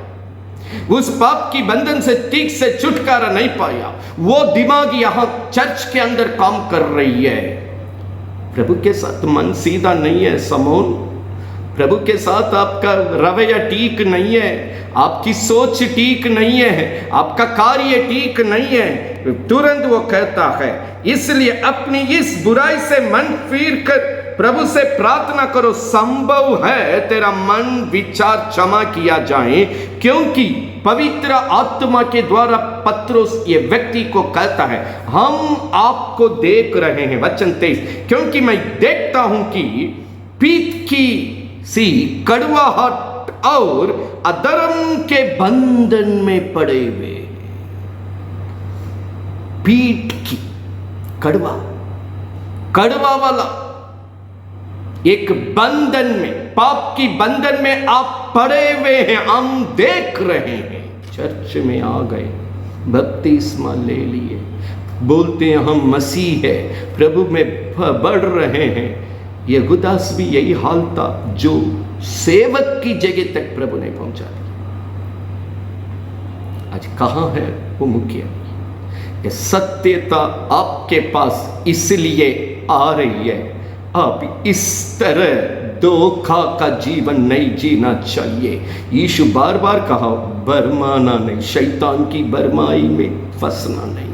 A: उस पाप की बंधन से ठीक से छुटकारा नहीं पाया, वो दिमाग यहां चर्च के अंदर काम कर रही है। प्रभु के साथ मन सीधा नहीं है समोन, प्रभु के साथ आपका रवैया ठीक नहीं है, आपकी सोच ठीक नहीं है, आपका कार्य ठीक नहीं है। तुरंत वो कहता है, इसलिए अपनी इस बुराई से मन फिर कर प्रभु से प्रार्थना करो, संभव है तेरा मन विचार क्षमा किया जाए, क्योंकि पवित्र आत्मा के द्वारा पत्रोस ये व्यक्ति को कहता है, हम आपको देख रहे हैं, वचन 23, क्योंकि मैं देखता हूं कि पीत की सी कड़वाहट और अधर्म के बंधन में पड़े हुए। पीठ की कड़वा वाला एक बंधन में, पाप की बंधन में आप पड़े हुए हैं, हम देख रहे हैं। चर्च में आ गए, बपतिस्मा ले लिए, बोलते हैं हम मसीह है, प्रभु में बढ़ रहे हैं। यहूदास भी यही हाल था, जो सेवक की जगह तक प्रभु ने पहुंचा दिया। आज कहां है वो मुखिया? ये सत्यता आपके पास इसलिए आ रही है, आप इस तरह धोखा का जीवन नहीं जीना चाहिए। यीशु बार बार कहा, बरमाना नहीं, शैतान की बरमाई में फंसना नहीं।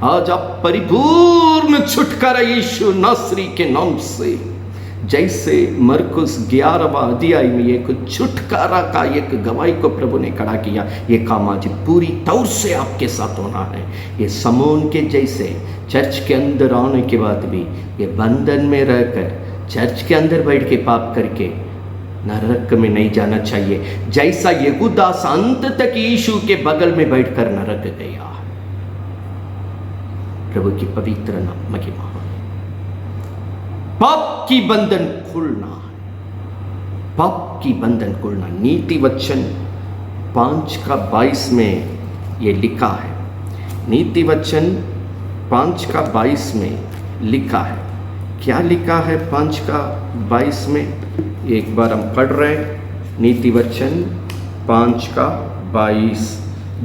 A: आज आप परिपूर्ण छुटकारा यीशु नासरी के नाम से, जैसे मरकुस 11वां अध्याय में एक छुटकारा का एक गवाही को प्रभु ने खड़ा किया, ये काम आज पूरी तौर से आपके साथ होना है। ये समोन के जैसे चर्च के अंदर आने के बाद भी ये बंधन में रहकर चर्च के अंदर बैठ के पाप करके नरक में नहीं जाना चाहिए, जैसा यहूदास अंत तक यीशु के बगल में बैठकर नरक गया। प्रभु की पवित्र नाम महिमा। पाप की बंधन खुलना है, पाप की बंधन खुलना। नीति वचन 5:22 में ये लिखा है, नीति वचन 5:22 में लिखा है। क्या लिखा है 5:22 में? एक बार हम पढ़ रहे हैं, नीति वचन 5:22।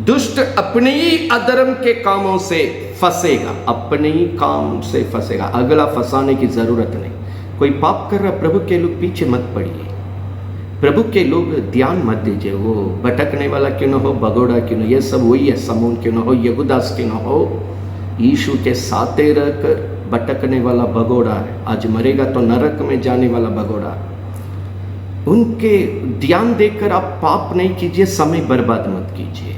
A: दुष्ट अपने ही अधर्म के कामों से फंसेगा, अपने ही काम से फंसेगा, अगला फंसाने की जरूरत नहीं। कोई पाप कर रहा, प्रभु के लोग पीछे मत पड़िए, प्रभु के लोग ध्यान मत दीजिए। वो भटकने वाला क्यों न हो, भगोड़ा क्यों न, ये सब वही है। समून क्यों न हो, यहूदास क्यों न हो, यीशु के साथे रहकर भटकने वाला भगोड़ा है। आज मरेगा तो नरक में जाने वाला भगोड़ा है। उनके ध्यान देकर आप पाप नहीं कीजिए, समय बर्बाद मत कीजिए।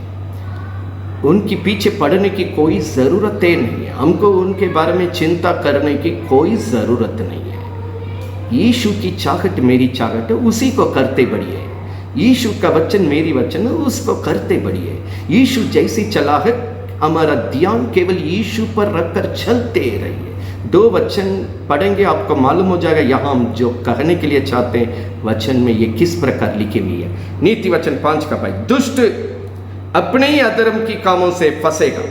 A: उनके पीछे पड़ने की कोई ज़रूरत नहीं है, हमको उनके बारे में चिंता करने की कोई ज़रूरत नहीं है। यीशु की चाहत मेरी चाहत है, उसी को करते बढ़िए। यीशु का वचन मेरी वचन है, उसको करते बढ़िए। यीशु जैसी चला है, हमारा ध्यान केवल यीशु पर रखकर चलते रहिए। 2 वचन पढ़ेंगे, आपको मालूम हो जाएगा यहाँ हम जो कहने के लिए चाहते हैं वचन में ये किस प्रकार लिखी हुई है। नीति वचन 5:22, दुष्ट अपने ही अधर्म की कामों से फंसेगा,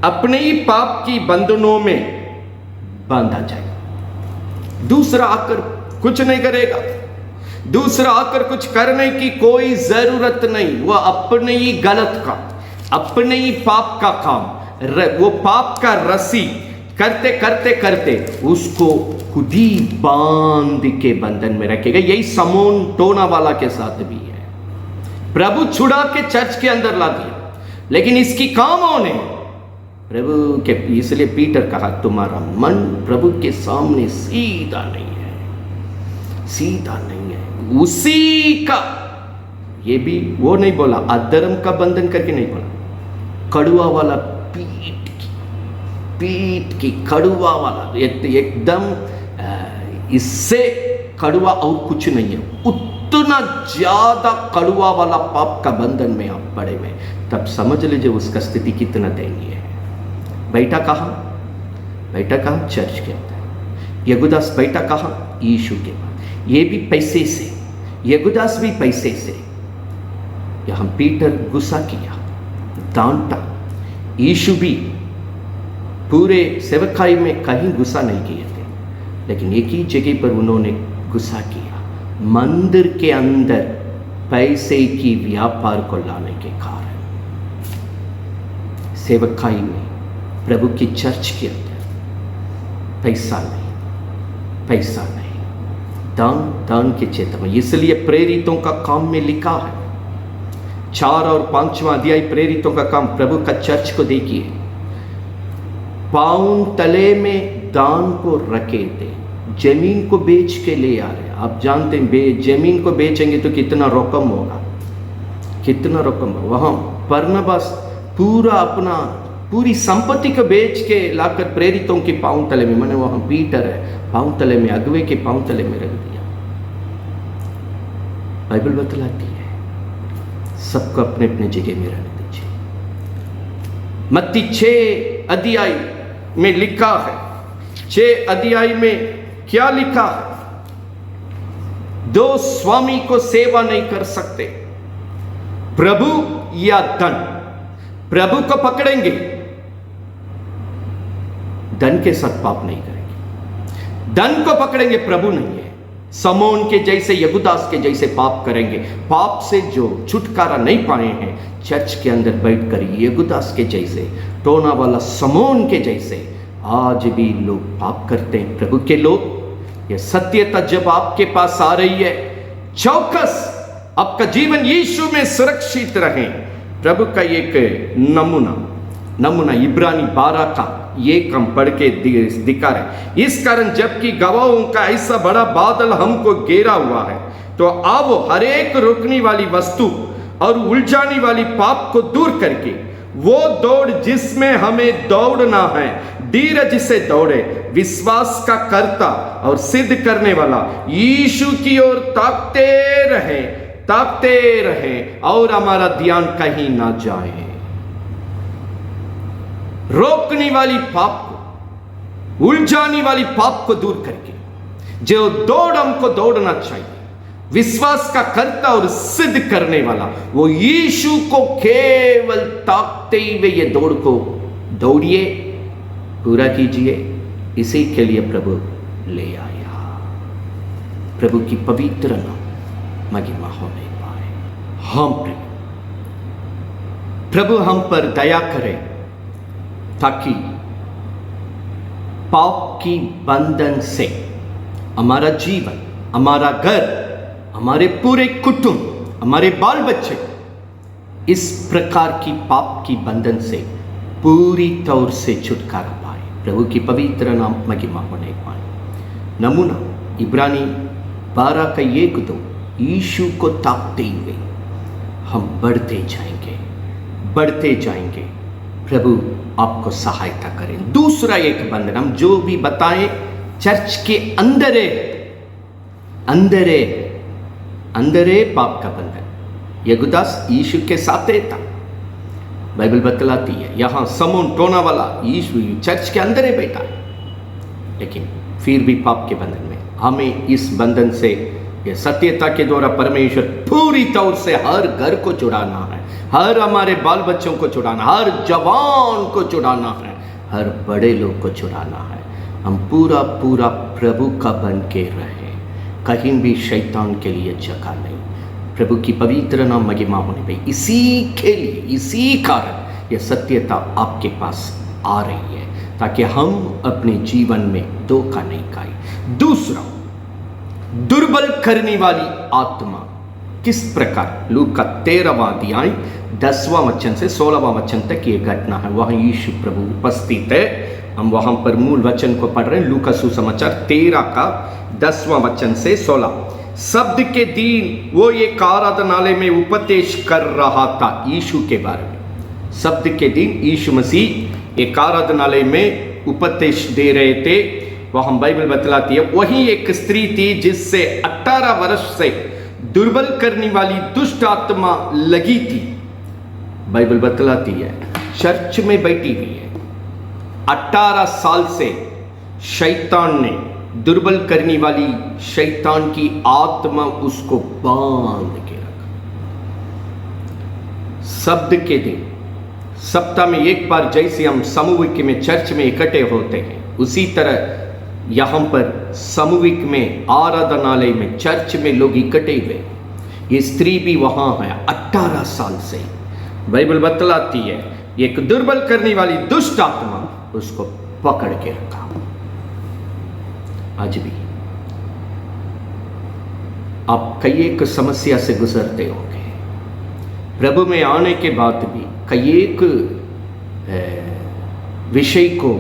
A: अपने ही पाप की बंधनों में बांधा जाएगा। दूसरा आकर कुछ नहीं करेगा, दूसरा आकर कुछ करने की कोई जरूरत नहीं। वह अपने ही गलत काम, अपने ही पाप का काम, वो पाप का रस्सी करते करते करते उसको खुद ही बांध के बंधन में रखेगा। यही समोन टोना वाला के साथ भी है। प्रभु छुड़ा के चर्च के अंदर ला दिया, लेकिन इसकी कामों ने प्रभु के, इसलिए पीटर कहा तुम्हारा मन प्रभु के सामने सीधा नहीं है, सीधा नहीं है। उसी का, ये भी वो नहीं बोला अधर्म का बंधन करके नहीं बोला, कड़वा वाला पीठ की पीठ की कड़वा वाला, एकदम इससे कड़वा और कुछ नहीं है, उतना ज्यादा कड़वा वाला पाप का बंधन में आप पड़े हुए, तब समझ लीजिए उसका स्थिति कितना दयनीय है। बैठा कहाँ? बैठा कहाँ? चर्च के अंदर। यहूदास बैठा कहाँ? यीशु के पास। ये भी पैसे से, यहूदास भी पैसे से। यहां पीटर गुस्सा किया, डांटा। यीशु भी पूरे सेवकाई में कहीं गुस्सा नहीं किए थे, लेकिन एक ही जगह पर उन्होंने गुस्सा किया, मंदिर के अंदर पैसे की व्यापार को लाने के कारण। सेवकाई में, प्रभु की चर्च के अंदर पैसा नहीं, पैसा नहीं, दान, दान के क्षेत्र में। इसलिए प्रेरितों का काम में लिखा है, 4 और 5वां अध्याय प्रेरितों का काम, प्रभु का चर्च को देखिए, पाँव तले में दान को रखे थे, जमीन को बेच के ले आ रहे। आप जानते हैं जमीन को बेचेंगे तो कितना रकम होगा, कितना रकम होगा। वहाँ बरनबास पूरी संपत्ति को बेच के लाकर प्रेरितों के पाँव तले में, मैंने वहाँ पीटर है पाँव तले में, अगुवे के पाँव तले में रख दिया। बाइबल बतलाती है सबको अपने अपने जगह में रहने दीजिए। मत्ती 6 अध्याय में लिखा है, 6 अध्याय में क्या लिखा है? 2 स्वामी को सेवा नहीं कर सकते, प्रभु या धन। प्रभु को पकड़ेंगे, धन के साथ पाप नहीं करेंगे। धन को पकड़ेंगे, प्रभु नहीं है। समोन के जैसे, यहूदास के जैसे पाप करेंगे। पाप से जो छुटकारा नहीं पाए हैं, चर्च के अंदर बैठकर यहूदास के जैसे, टोना वाला समोन के जैसे आज भी लोग पाप करते हैं। प्रभु के लोग, यह सत्यता जब आपके पास आ रही है, चौकस आपका जीवन यीशु में सुरक्षित रहे। प्रभु का एक नमूना इब्रानी 12 का ये कम पढ़ के दिखा रहे। इस कारण जबकि गवाहों का ऐसा बड़ा बादल हमको घेरा हुआ है, तो आओ हर एक रुकने वाली वस्तु और उलझाने वाली पाप को दूर करके वो दौड़ जिसमें हमें दौड़ना है, धीरज से दौड़े, विश्वास का कर्ता और सिद्ध करने वाला यीशु की ओर ताकते रहे और हमारा ध्यान कहीं ना जाए। रोकने वाली पाप को, उलझाने वाली पाप को दूर करके जो दौड़ हमको दौड़ना चाहिए, विश्वास का कर्ता और सिद्ध करने वाला वो यीशु को केवल ताकते हुए ये दौड़ को दौड़िए, पूरा कीजिए। इसी के लिए प्रभु ले आया। प्रभु की पवित्र नाम महिमा होने पाए। हम प्रभु हम पर दया करे, ताकि पाप की बंधन से हमारा जीवन, हमारा घर, हमारे पूरे कुटुंब, हमारे बाल बच्चे इस प्रकार की पाप की बंधन से पूरी तौर से छुटकारा पाए। प्रभु की पवित्र नाम महिमा होने पाए। नमूना इब्रानी 12 का 1-2, यीशु को ताकते हुए हम बढ़ते जाएंगे। प्रभु आपको सहायता करें। दूसरा एक बंधन हम जो भी बताएं, चर्च के अंदर है पाप का बंधन। यहूदास यीशु के साथ था, बाइबल बतलाती है। यहां समोन टोना वाला यीशु चर्च के अंदर है बैठा, लेकिन फिर भी पाप के बंधन में। हमें इस बंधन से, यह सत्यता के द्वारा परमेश्वर पूरी तौर से हर घर को छुड़ाना है, हर हमारे बाल बच्चों को छुड़ाना, हर जवान को छुड़ाना है, हर बड़े लोग को छुड़ाना है। हम पूरा प्रभु का बन के रहे, कहीं भी शैतान के लिए जगह नहीं। प्रभु की पवित्र नाम महिमा होने पे इसी के लिए, इसी कारण यह सत्यता आपके पास आ रही है, ताकि हम अपने जीवन में धोखा नहीं खाए। दूसरा, दुर्बल करने वाली आत्मा किस प्रकार? लूका 13वां अध्याय 10वां वचन से 16वां वचन तक ये घटना है। वहां यीशु प्रभु उपस्थित है। हम वहां पर मूल वचन को पढ़ रहे हैं। लूका सुसमाचार 13 का 10वां वचन से 16। शब्द के दिन वो एक आराधनालय में उपदेश कर रहा था यीशु के बारे में। शब्द के दिन यीशु मसीह एक आराधनालय में उपदेश दे रहे थे, वहां बाइबल बतलाती है वही एक स्त्री थी जिससे 18 वर्ष से दुर्बल करने वाली दुष्ट आत्मा लगी थी। बाइबल बतलाती है चर्च में बैठी हुई है, 18 साल से शैतान ने, दुर्बल करने वाली शैतान की आत्मा उसको बांध के रखा। शब्द के दिन सप्ताह में एक बार जैसे हम सामूहिक में चर्च में इकट्ठे होते हैं, उसी तरह यहां पर सामूहिक में आराधनालय में चर्च में लोग इकट्ठे हुए। ये स्त्री भी वहां है 18 साल से। बाइबल बतलाती है एक दुर्बल करने वाली दुष्ट आत्मा उसको पकड़ के रखा। आज भी आप कई एक समस्या से गुजरते होंगे, प्रभु में आने के बाद भी कई एक विषय को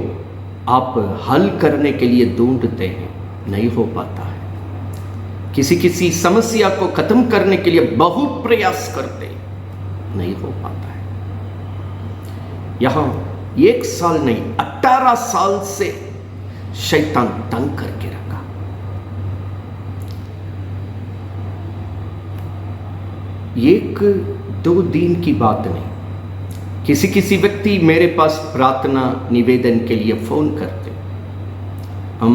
A: आप हल करने के लिए ढूंढते हैं, नहीं हो पाता है। किसी समस्या को खत्म करने के लिए बहुत प्रयास करते, नहीं हो पाता है। यहां 1 साल नहीं 18 साल से शैतान तंग करके रखा। एक 2 दिन की बात नहीं, किसी व्यक्ति मेरे पास प्रार्थना निवेदन के लिए फोन करते। हम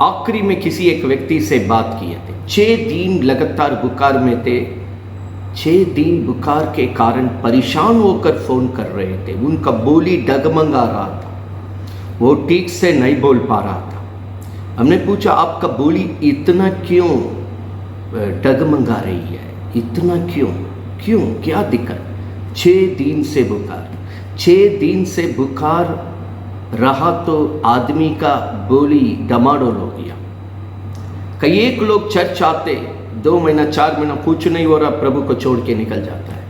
A: आखिरी में किसी एक व्यक्ति से बात किए थे, 6 दिन लगातार बुखार में थे, 6 दिन बुखार के कारण परेशान होकर फोन कर रहे थे। उनका बोली डगमगा रहा था, वो ठीक से नहीं बोल पा रहा था। हमने पूछा आपका बोली इतना क्यों डगमगा रही है, इतना क्यों क्या दिक्कत? 6 दिन से बुखार, 6 दिन से बुखार रहा तो आदमी का बोली डमाडोल हो गया। कई एक लोग चर्च आते, 2 महीना 4 महीना कुछ नहीं हो रहा, प्रभु को छोड़ के निकल जाता है।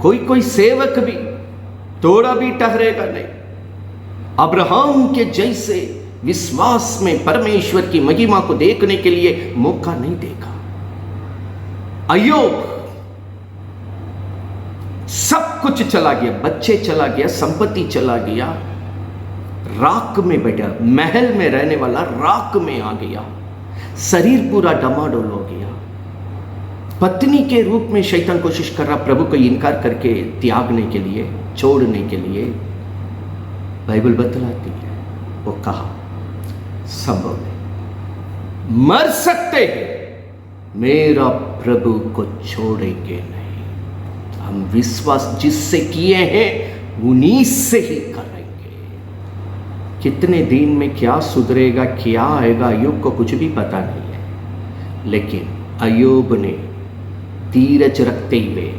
A: कोई सेवक भी थोड़ा भी ठहरेगा नहीं। अब्राहम के जैसे विश्वास में परमेश्वर की महिमा को देखने के लिए मौका नहीं देगा। अय्यूब सब कुछ चला गया, बच्चे चला गया, संपत्ति चला गया, राख में बैठा, महल में रहने वाला राख में आ गया, शरीर पूरा डमाडोल हो गया। पत्नी के रूप में शैतान कोशिश कर रहा प्रभु को इनकार करके त्यागने के लिए, छोड़ने के लिए। बाइबल बतलाती है वो कहा संभव नहीं, मर सकते हैं, मेरा प्रभु को छोड़ेंगे नहीं। हम विश्वास जिससे किए हैं उन्हीं से ही करेंगे। कितने दिन में क्या सुधरेगा, क्या आएगा, अय्यूब को कुछ भी पता नहीं है। लेकिन अय्यूब ने धीरज रखते हुए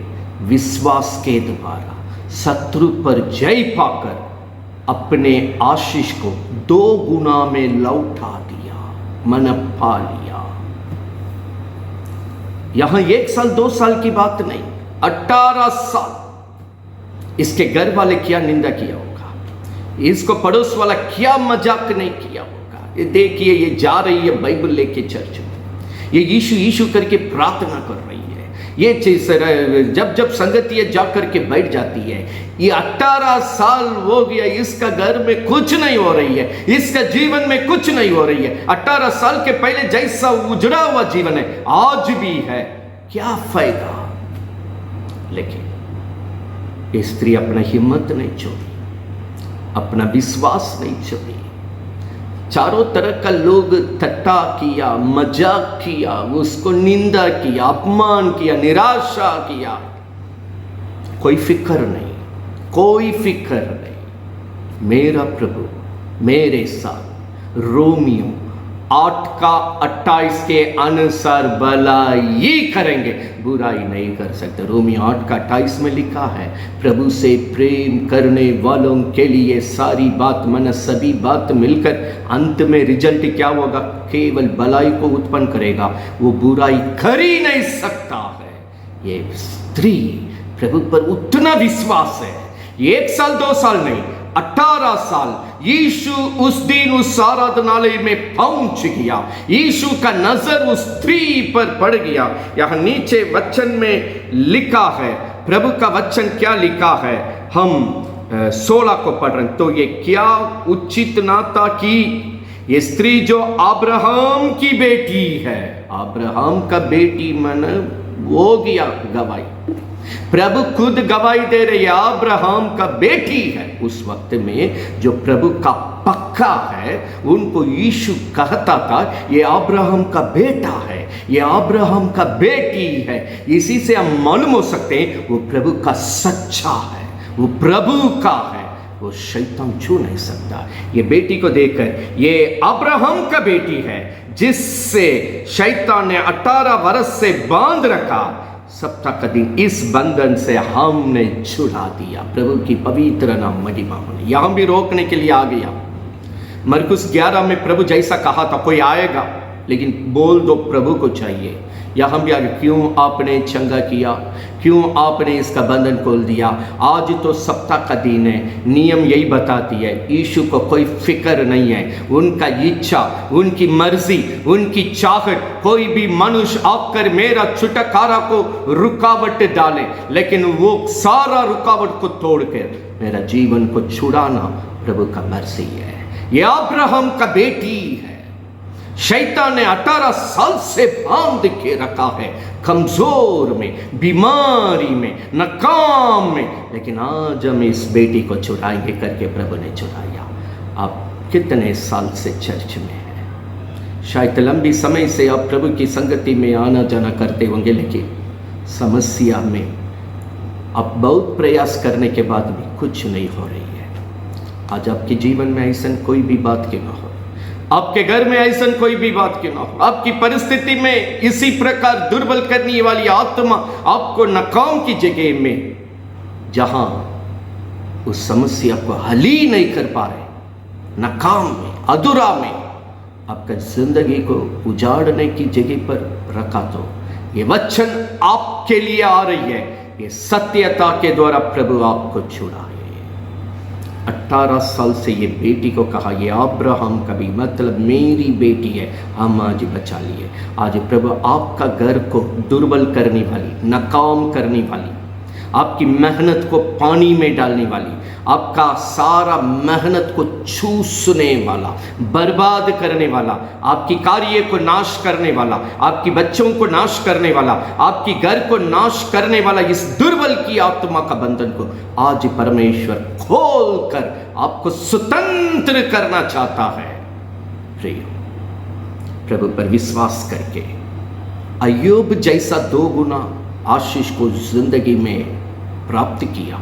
A: विश्वास के द्वारा शत्रु पर जय पाकर अपने आशीष को 2 गुना में लौटा दिया, मन पा लिया। यहां 1 साल 2 साल की बात नहीं, 18 साल। इसके घर वाले क्या निंदा किया होगा, इसको पड़ोस वाला क्या मजाक नहीं किया होगा। ये देखिए ये जा रही है बाइबल लेके चर्च में, ये यीशु यीशु करके प्रार्थना कर रही है, ये चीज जब संगति जा करके बैठ जाती है। ये 18 साल हो गया, इसका घर में कुछ नहीं हो रही है, इसका जीवन में कुछ नहीं हो रही है। 18 साल के पहले जैसा उजड़ा हुआ जीवन है आज भी है, क्या फायदा। लेकिन ये स्त्री अपना हिम्मत नहीं छोड़ी, अपना विश्वास नहीं छोड़ी। चारों तरह का लोग ठट्टा किया, मजाक किया, उसको निंदा किया, अपमान किया, निराशा किया, कोई फिक्र नहीं, कोई फिक्र नहीं। मेरा प्रभु मेरे साथ रोमियो 8:28 के अनुसार भलाई करेंगे, बुराई नहीं कर सकते। रोमियो 8:28 में लिखा है प्रभु से प्रेम करने वालों के लिए सारी बात मन सभी बात मिलकर अंत में रिजल्ट क्या होगा, केवल भलाई को उत्पन्न करेगा, वो बुराई कर ही नहीं सकता है। ये स्त्री प्रभु पर उतना विश्वास है, 1 साल 2 साल नहीं 18 साल। यीशु उस दिन उस आराधनालय में पहुंच गया, यीशु का नजर उस स्त्री पर पड़ गया। यहां नीचे वचन में लिखा है, प्रभु का वचन क्या लिखा है, हम 16 को पढ़ रहे हैं, तो ये क्या उचित ना था कि ये स्त्री जो अब्राहम की बेटी है, अब्राहम का बेटी मन वो गया गवाही, प्रभु खुद गवाही दे रहे अब्राहम का बेटी है। उस वक्त में जो प्रभु का पक्का है उनको यीशु कहता था ये अब्राहम का बेटा है, ये अब्राहम का बेटी है। इसी से हम मालूम हो सकते हैं वो प्रभु का सच्चा है, वो प्रभु का है, वो शैतान छू नहीं सकता। ये बेटी को देखकर ये अब्राहम का बेटी है जिससे शैतान ने 18 वर्ष से बांध रखा, सप्ताह का दिन इस बंधन से हमने छुड़ा दिया। प्रभु की पवित्र नाम महिमा होने यहां भी रोकने के लिए आ गया। मरकुस 11 में प्रभु जैसा कहा था कोई आएगा लेकिन बोल दो प्रभु को चाहिए। यहाँ भी आगे क्यों आपने चंगा किया, क्यों आपने इसका बंधन खोल दिया। आज तो सप्ताह का दिन है, नियम यही बताती है यीशु को कोई फिक्र नहीं है, उनका इच्छा, उनकी मर्जी, उनकी चाहत। कोई भी मनुष्य आकर मेरा छुटकारा को रुकावट डाले लेकिन वो सारा रुकावट को तोड़कर मेरा जीवन को छुड़ाना प्रभु का मर्जी है। ये अब्राहम का बेटी है। शैतान ने 18 साल से बांध के रखा है, कमजोर में, बीमारी में, नाकाम में, लेकिन आज हम इस बेटी को छुड़ाएंगे करके प्रभु ने छुड़ाया। आप कितने साल से चर्च में हैं, शायद लंबी समय से आप प्रभु की संगति में आना जाना करते होंगे, लेकिन समस्या में आप बहुत प्रयास करने के बाद भी कुछ नहीं हो रही है। आज आपके जीवन में ऐसा कोई भी बात क्यों ना हो, आपके घर में ऐसा कोई भी बात क्यों ना हो, आपकी परिस्थिति में इसी प्रकार दुर्बल करने वाली आत्मा आपको नाकाम की जगह में, जहां उस समस्या को हल ही नहीं कर पा रहे, नाकाम में, अधूरा में, आपका जिंदगी को उजाड़ने की जगह पर रखा, तो ये वचन आपके लिए आ रही है। ये सत्यता के द्वारा प्रभु आपको छुड़ाए। 18 साल से ये बेटी को कहा ये अब्राहम का भी मतलब मेरी बेटी है, हम आज बचा लिए। आज प्रभु आपका घर को दुर्बल करने वाली, नाकाम करने वाली, आपकी मेहनत को पानी में डालने वाली, आपका सारा मेहनत को चूसने वाला, बर्बाद करने वाला, आपकी कार्य को नाश करने वाला, आपकी बच्चों को नाश करने वाला, आपकी घर को नाश करने वाला इस दुर्बल की आत्मा का बंधन को आज परमेश्वर खोल कर आपको स्वतंत्र करना चाहता है। प्रिय, प्रभु पर विश्वास करके अय्यूब जैसा 2 गुना आशीष को जिंदगी में प्राप्त किया,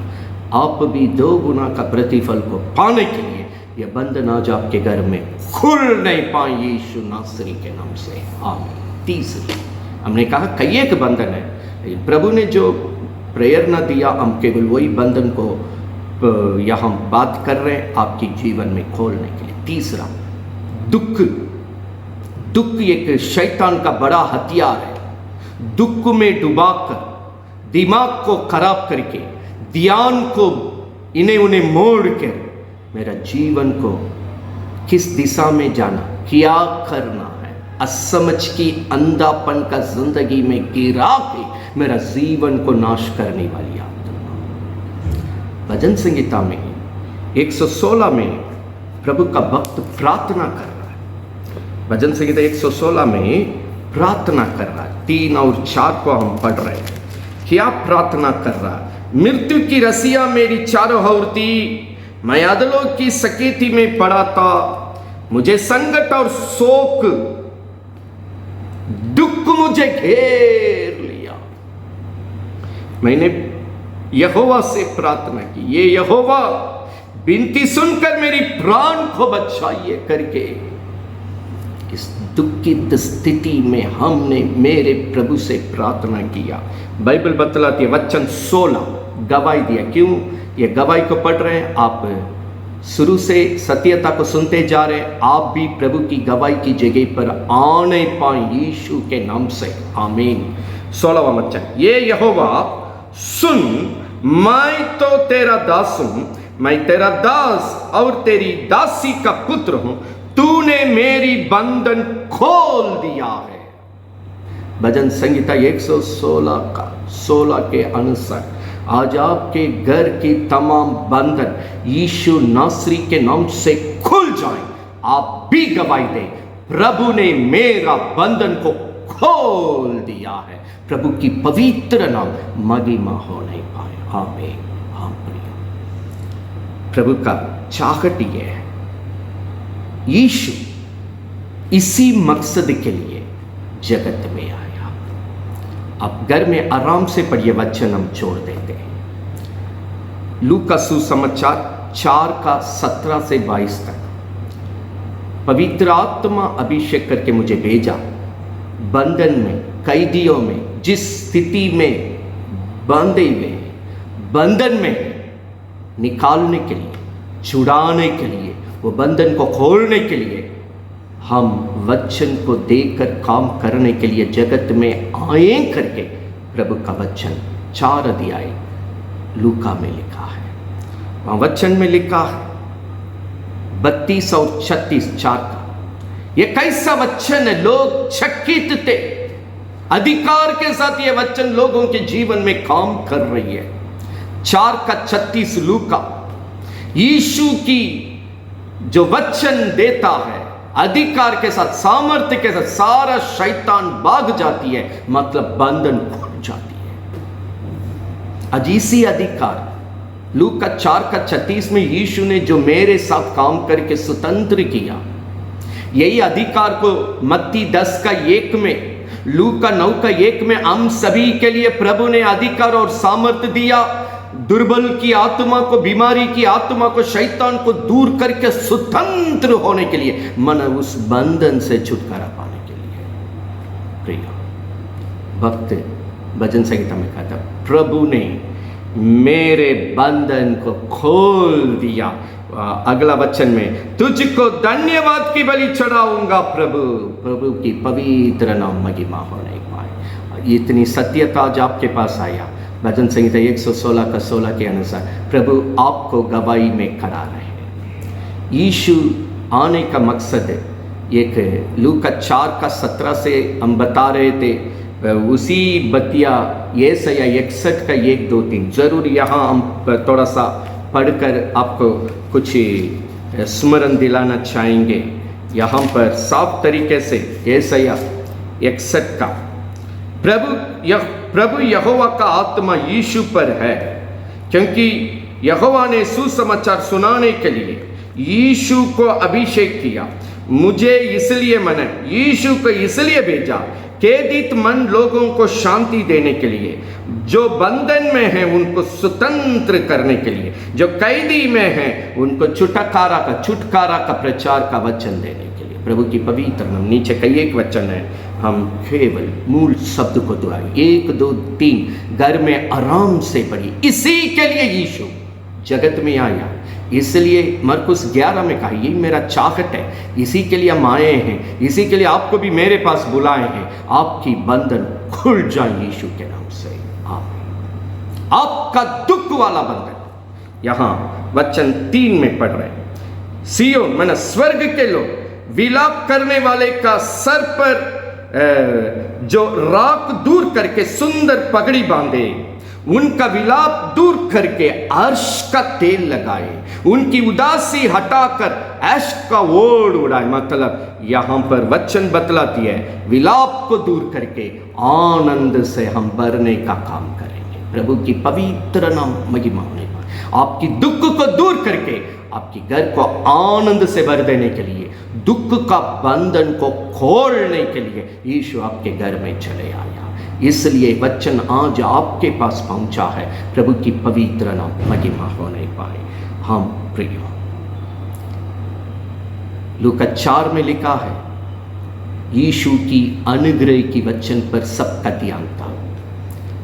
A: आप भी 2 गुना का प्रतिफल को पाने के लिए यह बंधन आज आपके घर में खुल नहीं पाए यीशु नासरी के नाम से, आमीन। तीसरी हमने कहा कई एक बंधन है, प्रभु ने जो प्रेरणा दिया हम केवल वही बंधन को यहाँ बात कर रहे हैं आपके जीवन में खोलने के लिए। तीसरा, दुख। दुख एक शैतान का बड़ा हथियार है। दुख में डुबाकर दिमाग को खराब करके, ध्यान को इन्हें उन्हें मोड़ कर मेरा जीवन को किस दिशा में जाना, क्या करना है, असमझ की अंधापन का जिंदगी में गिरा के मेरा जीवन को नाश करने वाली आत्मा। भजन संगीता में 116 में प्रभु का भक्त प्रार्थना कर रहा है। भजन संगीता 116 में प्रार्थना कर रहा है। 3 और 4 को हम पढ़ रहे हैं। क्या प्रार्थना कर रहा है? मृत्यु की रस्सियां मेरी चारों ओर थी, मैं अधलों की सकेती में पड़ा था, मुझे संकट और शोक दुख मुझे घेर लिया। मैंने यहोवा से प्रार्थना की, ये यहोवा विनती सुनकर मेरी प्राण को बचाइए करके इस दुखित स्थिति में हमने मेरे प्रभु से प्रार्थना किया। बाइबल बतलाती है, वचन 16 गवाही दिया। क्यों ये गवाही को पढ़ रहे हैं? आप शुरू से सत्यता को सुनते जा रहे हैं, आप भी प्रभु की गवाही की जगह पर आने पाए यीशु के नाम से, आमीन। 16वां वचन, ये यहोवा सुन, मैं तो तेरा दास हूं, मैं तेरा दास और तेरी दासी का पुत्र हूं, तूने मेरी बंधन खोल दिया है। भजन संगीता 116 का 16 के अनुसार आज आपके घर की तमाम बंधन यीशु नासरी के नाम से खुल जाएं। आप भी गवाही दें, प्रभु ने मेरा बंधन को खोल दिया है। प्रभु की पवित्र नाम महिमा होने पाए। आमीन। हाँ प्रिय, प्रभु का चाहत ये है, यीशु इसी मकसद के लिए जगत में आया। अब घर में आराम से पढ़िए, वचन हम छोड़ देते हैं। लूका सुसमाचार 4:17 से 22 तक। पवित्र आत्मा अभिषेक करके मुझे भेजा, बंधन में, कैदियों में, जिस स्थिति में बांधे हुए बंधन में निकालने के लिए, छुड़ाने के लिए, वो बंधन को खोलने के लिए हम वचन को देकर काम करने के लिए जगत में आए करके प्रभु का वचन 4 अध्याय लूका में लिखा है। वहाँ वचन में लिखा है 32 और 36 4 का। ये कैसा वचन है, लोग चकित थे। अधिकार के साथ ये वचन लोगों के जीवन में काम कर रही है। 4:36 लूका, यीशु की जो वचन देता है अधिकार के साथ, सामर्थ्य के साथ, सारा शैतान भाग जाती है, मतलब बंधन खुल जाती है। आज इसी अधिकार लूका 4:36 में यीशु ने जो मेरे साथ काम करके स्वतंत्र किया, यही अधिकार को मत्ती 10:1 में, लूका 9:1 में हम सभी के लिए प्रभु ने अधिकार और सामर्थ्य दिया। दुर्बल की आत्मा को, बीमारी की आत्मा को, शैतान को दूर करके स्वतंत्र होने के लिए, मन उस बंधन से छुटकारा पाने के लिए। प्रिय भक्त भजन संगीता में कहता, प्रभु ने मेरे बंधन को खोल दिया। अगला वचन में, तुझको धन्यवाद की बलि चढ़ाऊंगा प्रभु। प्रभु की पवित्र नाम महिमा होने पाए। इतनी सत्यता आज आपके पास आया। भजन संहिता 116:16 के अनुसार प्रभु आपको गवाही में खड़ा रहे। यीशु आने का मकसद है, एक लूका 4:17 से हम बता रहे थे, उसी बतिया यशायाह 61 का 1, 2, 3। जरूर यहाँ हम थोड़ा सा पढ़कर आपको कुछ स्मरण दिलाना चाहेंगे। यहाँ पर साफ तरीके से यशायाह 61 का, प्रभु यहोवा का आत्मा यीशु पर है, क्योंकि यहोवा ने सुसमाचार सुनाने के लिए यीशु को अभिषेक किया। मुझे इसलिए मना, यीशु को इसलिए भेजा, कैदित मन लोगों को शांति देने के लिए, जो बंधन में हैं उनको स्वतंत्र करने के लिए, जो कैदी में हैं उनको छुटकारा का प्रचार का वचन देने के लिए। प्रभु की पवित्र नाम। नीचे का एक वचन है, हम केवल मूल शब्द को दोहराए, 1, 2, 3 घर में आराम से पढ़ी। इसी के लिए यीशु जगत में आया, इसलिए मरकुस 11 में कहा, ये मेरा चाहत है, इसी के लिए हम आए हैं, इसी के लिए आपको भी मेरे पास बुलाए हैं। आपकी बंधन खुल जाए यीशु के नाम से। आपका दुख वाला बंधन। यहां वचन 3 में पढ़ रहे हैं, सियोन माना स्वर्ग के लोग विलाप करने वाले का सर पर जो राख दूर करके सुंदर पगड़ी बांधे, उनका विलाप दूर करके अर्श का तेल लगाए, उनकी उदासी हटाकर ऐश का ओढ़ उड़ाए। मतलब यहां पर वचन बतलाती है, विलाप को दूर करके आनंद से हम भरने का काम करेंगे। प्रभु की पवित्र नाम महिमा होने पर आपकी दुख को दूर करके आपकी घर को आनंद से भर देने के लिए, दुख का बंधन को खोलने के लिए यीशु आपके घर में चले आया। इसलिए वचन आज आपके पास पहुंचा है। प्रभु की पवित्र नाम महिमा होने पाए। हम प्रिय, लूका 4 में लिखा है, यीशु की अनुग्रह की वचन पर सबका ध्यान था।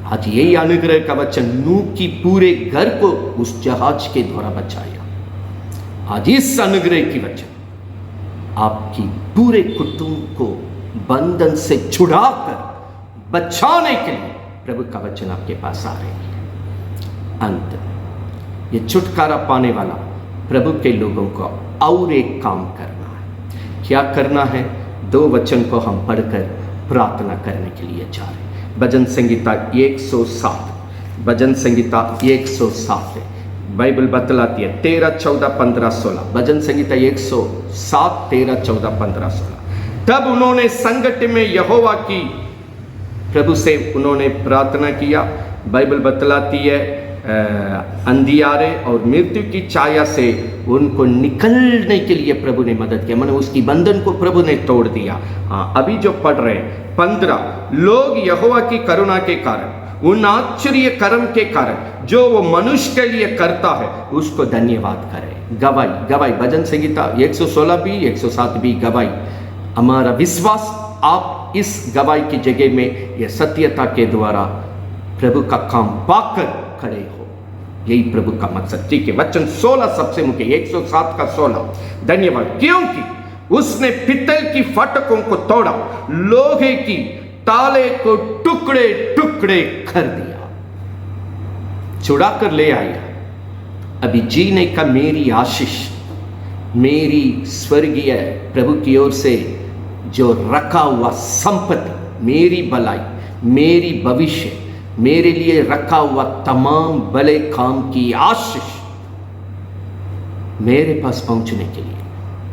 A: आज यही अनुग्रह का वचन नूह की पूरे घर को उस जहाज के द्वारा बचाया। आज इस अनुग्रह की वचन आपकी पूरे कुटुंब को बंधन से छुड़ाकर बचाने के लिए प्रभु का वचन आपके पास आ रही है। अंत ये छुटकारा पाने वाला प्रभु के लोगों को और एक काम करना है। क्या करना है? 2 वचन को हम पढ़कर प्रार्थना करने के लिए जा रहे हैं। भजन संगीता 107 भजन संगीता 107 है, बाइबल बतलाती है 13, 14, 15, 16। भजन संगीता 107, 13, 14, 15, 16। तब उन्होंने संकट में यहोवा की प्रभु से उन्होंने प्रार्थना किया। बाइबल बतलाती है अंधियारे और मृत्यु की छाया से उनको निकलने के लिए प्रभु ने मदद किया, मैंने उसकी बंधन को प्रभु ने तोड़ दिया। अभी जो पढ़ रहे हैं 15, लोग यहोवा की करुणा के कारण, उन आश्चर्य कर्म के कारण जो वो मनुष्य के लिए करता है उसको धन्यवाद करें। गवाही, गवाही, भजन संगीता 116 भी 107 भी गवाही। हमारा विश्वास आप इस गवाही की जगह में यह सत्यता के द्वारा प्रभु का काम पाकर खड़े हो, यही प्रभु का मकसद। ठीक है, वचन 16 सबसे मुख्य, 107 का 16। धन्यवाद, क्योंकि उसने पित्तल की फाटकों को तोड़ा, लोहे की ताले को टुकड़े टुकड़े कर दिया, छुड़ा कर ले आया। अभी जीने का मेरी आशीष, मेरी स्वर्गीय प्रभु की ओर से जो रखा हुआ संपत्ति, मेरी भलाई, मेरी भविष्य, मेरे लिए रखा हुआ तमाम भले काम की आशीष मेरे पास पहुंचने के लिए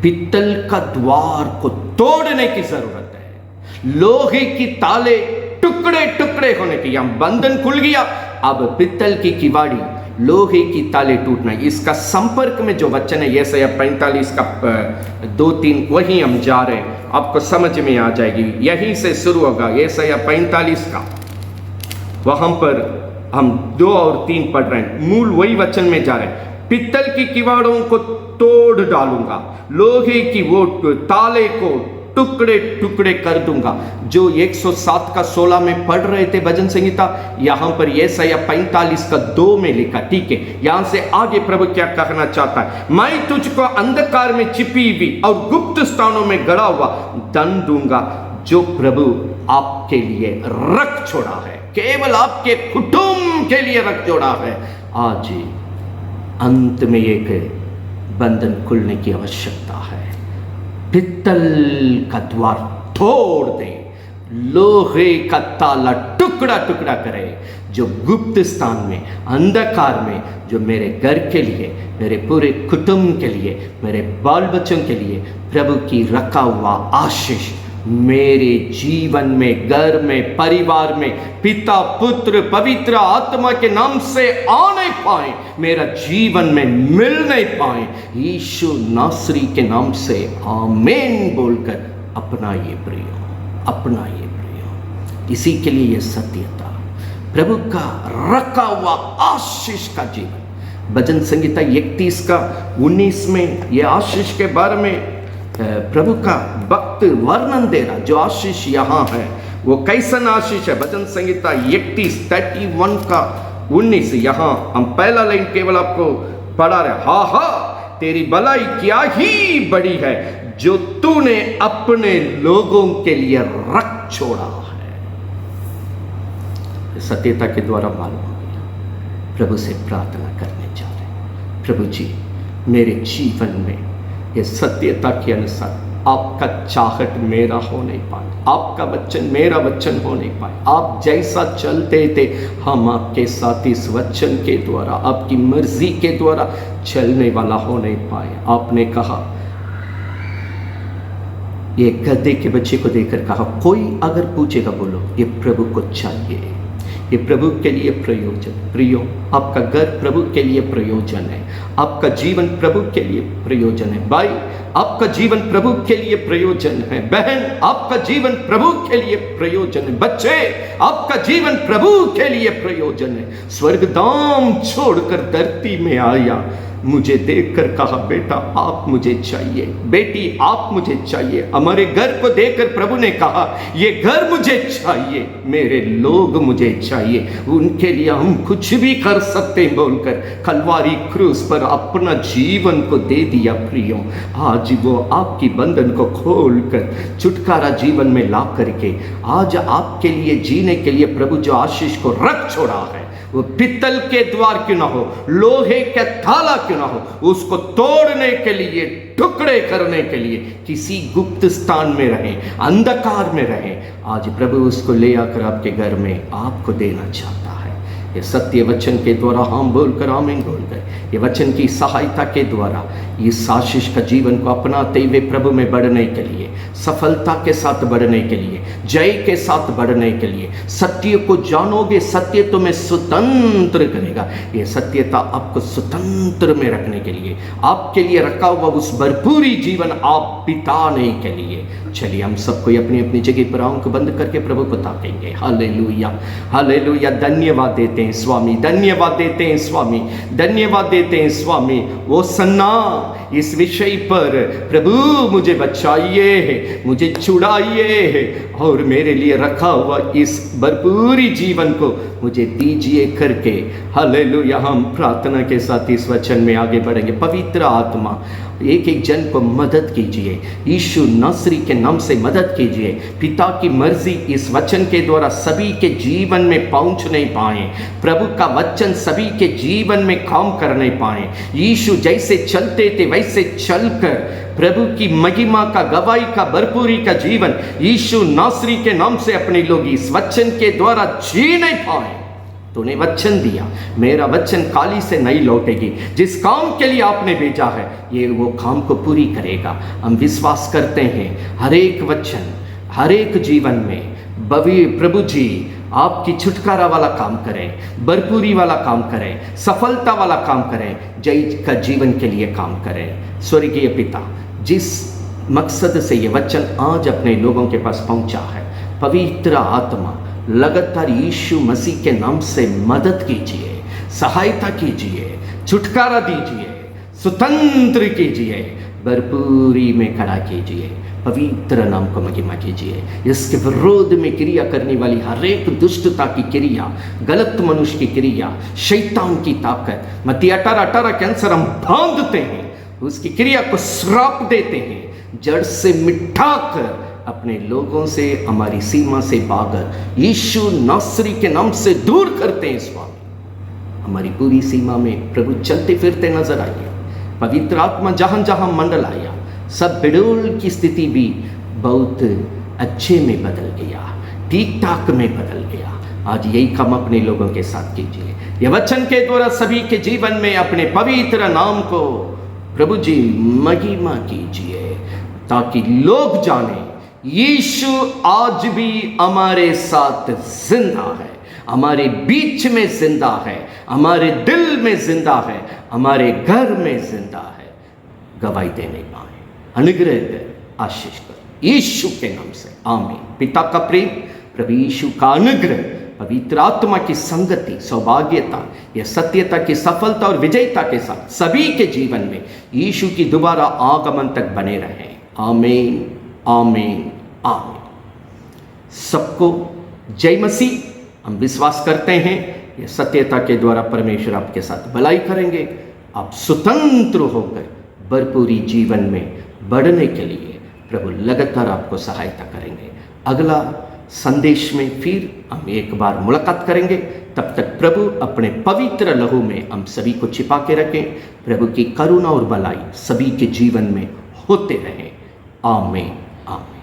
A: पित्तल का द्वार को तोड़ने की जरूरत है। लोहे की ताले टुकड़े टुकड़े होने की, यहां बंधन खुल गया, अब पित्तल की किवाड़ी, लोहे की ताले टूटना। इसका संपर्क में जो वचन है यशायाह 45 का 2-3, वही हम जा रहे हैं, आपको समझ में आ जाएगी। यहीं से शुरू होगा यशायाह 45 का, वहां पर हम 2 और 3 पढ़ रहे हैं, मूल वही वचन में जा रहे हैं। पित्तल की किवाड़ों को तोड़ डालूंगा, लोहे की वो ताले को टुकड़े टुकड़े कर दूंगा। जो 107 का 16 में पढ़ रहे थे भजन संगीता, यहां पर यशायाह 45 का 2 में लिखा। ठीक है, यहां से आगे प्रभु क्या कहना चाहता है, मैं तुझको अंधकार में छिपी हुई और गुप्त स्थानों में गड़ा हुआ धन दूंगा, जो प्रभु आपके लिए रख छोड़ा है, केवल आपके कुटुंब के लिए रख छोड़ा है। आज अंत में एक बंधन खुलने की आवश्यकता है। पित्तल का द्वार तोड़ दे, लोहे का ताला टुकड़ा टुकड़ा करे, जो गुप्त स्थान में, अंधकार में, जो मेरे घर के लिए, मेरे पूरे कुटुंब के लिए, मेरे बाल बच्चों के लिए प्रभु की रखा हुआ आशीष मेरे जीवन में, घर में, परिवार में, पिता, पुत्र, पवित्र आत्मा के नाम से आने पाए, मेरा जीवन में मिलने पाए, यीशु नासरी के नाम से आमीन बोलकर अपनाइए प्रियो, अपनाइए प्रियो। इसी के लिए यह सत्यता, प्रभु का रखा हुआ आशीष का जीवन। भजन संगीता 31 का 19 में यह आशीष के बारे में प्रभु का भक्त वर्णन दे रहा। जो आशीष यहाँ है वो कैसन आशीष है। भजन संगीता 31 का 19, यहाँ हम पहला लाइन केवल आपको पढ़ा रहे, हा हा तेरी भलाई क्या ही बड़ी है, जो तूने अपने लोगों के लिए रख छोड़ा है। सत्यता के द्वारा मालूम हो गया, प्रभु से प्रार्थना करने जा रहे, प्रभु जी मेरे जीवन में ये सत्यता के अनुसार आपका चाहत मेरा हो नहीं पाए, आपका वचन मेरा वचन हो नहीं पाए। आप जैसा चलते थे हम आपके साथ इस वचन के द्वारा, आपकी मर्जी के द्वारा चलने वाला हो नहीं पाए। आपने कहा, ये गधे के बच्चे को देखकर कहा, कोई अगर पूछेगा बोलो ये प्रभु को चाहिए, ये प्रभु के लिए प्रयोजन। प्रियो, आपका घर प्रभु के लिए प्रयोजन है, आपका जीवन प्रभु के लिए प्रयोजन है। भाई, आपका जीवन प्रभु के लिए प्रयोजन है। बहन, आपका जीवन प्रभु के लिए प्रयोजन है। बच्चे, आपका जीवन प्रभु के लिए प्रयोजन है। स्वर्गधाम छोड़कर धरती में आया, मुझे देखकर कहा, बेटा आप मुझे चाहिए, बेटी आप मुझे चाहिए। हमारे घर को देखकर प्रभु ने कहा, ये घर मुझे चाहिए, मेरे लोग मुझे चाहिए, उनके लिए हम कुछ भी कर सकते हैं बोलकर कलवारी क्रूस पर अपना जीवन को दे दिया। प्रियो, आज वो आपकी बंधन को खोलकर छुटकारा जीवन में ला करके आज आपके लिए जीने के लिए प्रभु जो आशीष को रख छोड़ा है, वो पित्तल के द्वार क्यों ना हो, लोहे का ताला क्यों ना हो, उसको तोड़ने के लिए, टुकड़े करने के लिए किसी गुप्त स्थान में रहे, अंधकार में रहे, आज प्रभु उसको ले आकर आपके घर में आपको देना चाहता है। ये सत्य वचन के द्वारा हम बोलकर आमीन बोल गए। ये वचन की सहायता के द्वारा इस आशीष का जीवन को अपनाते हुए प्रभु में बढ़ने के लिए, सफलता के साथ बढ़ने के लिए, जय के साथ बढ़ने के लिए, सत्य को जानोगे, सत्य तुम्हें स्वतंत्र करेगा। ये सत्यता आपको स्वतंत्र में रखने के लिए, आपके लिए रखा हुआ उस भरपूरी जीवन आप बिताने के लिए। चलिए हम सबको अपनी अपनी जगह पर आंख बंद करके प्रभु को ताकेंगे। Hallelujah, hallelujah. धन्यवाद देते हैं स्वामी, धन्यवाद देते हैं स्वामी, धन्यवाद देते हैं स्वामी। वो सन्ना इस विषय पर प्रभु मुझे बचाइए, मुझे छुड़ाइए और मेरे लिए रखा हुआ इस भरपूरी जीवन को मुझे दीजिए करके, हालेलुया, हम प्रार्थना के साथ इस वचन में आगे बढ़ेंगे। पवित्र आत्मा एक एक जन को मदद कीजिए, यीशु नासरी के नाम से मदद कीजिए। पिता की मर्जी इस वचन के द्वारा सभी के जीवन में पहुंच नहीं पाए, प्रभु का वचन सभी के जीवन में काम कर नहीं पाए। यीशु जैसे चलते थे वैसे चलकर प्रभु की महिमा का, गवाही का, भरपूरी का जीवन यीशु नासरी के नाम से अपने लोग इस वचन के द्वारा जी नहीं पाए। तूने वचन दिया, मेरा वचन काली से नहीं लौटेगी। जिस काम के लिए आपने भेजा है ये वो काम को पूरी करेगा। हम विश्वास करते हैं हर एक वचन, हर एक जीवन में प्रभु जी आपकी छुटकारा वाला काम करें, भरपूरी वाला काम करें, सफलता वाला काम करें, जय का जीवन के लिए काम करें। स्वर्गीय पिता, जिस मकसद से ये वचन आज अपने लोगों के पास पहुंचा है, पवित्र आत्मा लगातार यीशु मसीह के नाम से मदद कीजिए, सहायता कीजिए, छुटकारा दीजिए, स्वतंत्र कीजिए, भरपूरी में खड़ा कीजिए। पवित्र नाम को महिमा कीजिए। इसके विरोध में क्रिया करने वाली हर एक दुष्टता की क्रिया, गलत मनुष्य की क्रिया, शैतान की ताकत, मत्ती 18:18 के अनुसार हम बांधते हैं, उसकी क्रिया को श्राप देते हैं, जड़ से मिटा कर अपने लोगों से, हमारी सीमा से बागर यीशु नासरी के नाम से दूर करते हैं। स्वामी हमारी पूरी सीमा में प्रभु चलते फिरते नजर आइए। पवित्र आत्मा जहां जहां मंडल आया, सब बिडोल की स्थिति भी बहुत अच्छे में बदल गया, ठीक ठाक में बदल गया। आज यही काम अपने लोगों के साथ कीजिए। यह वचन के द्वारा सभी के जीवन में अपने पवित्र नाम को प्रभु जी महिमा कीजिए, ताकि लोग जाने यीशु आज भी हमारे साथ जिंदा है, हमारे बीच में जिंदा है, हमारे दिल में जिंदा है, हमारे घर में जिंदा है। गवाही देने पाए, अनुग्रह कर, आशीष कर, यीशु के नाम से आमीन। पिता का प्रेम, प्रभु यीशु का अनुग्रह, पवित्र आत्मा की संगति, सौभाग्यता, यह सत्यता की सफलता और विजयता के साथ सभी के जीवन में यीशु की दोबारा आगमन तक बने रहे। आमीन, आमीन, आमीन। सबको जय मसीह। हम विश्वास करते हैं यह सत्यता के द्वारा परमेश्वर आपके साथ भलाई करेंगे। आप स्वतंत्र होकर भरपूरी जीवन में बढ़ने के लिए प्रभु लगातार आपको सहायता करेंगे। अगला संदेश में फिर हम एक बार मुलाकात करेंगे। तब तक प्रभु अपने पवित्र लहू में हम सभी को छिपा के रखें। प्रभु की करुणा और भलाई सभी के जीवन में होते रहें। आमीन, आमीन।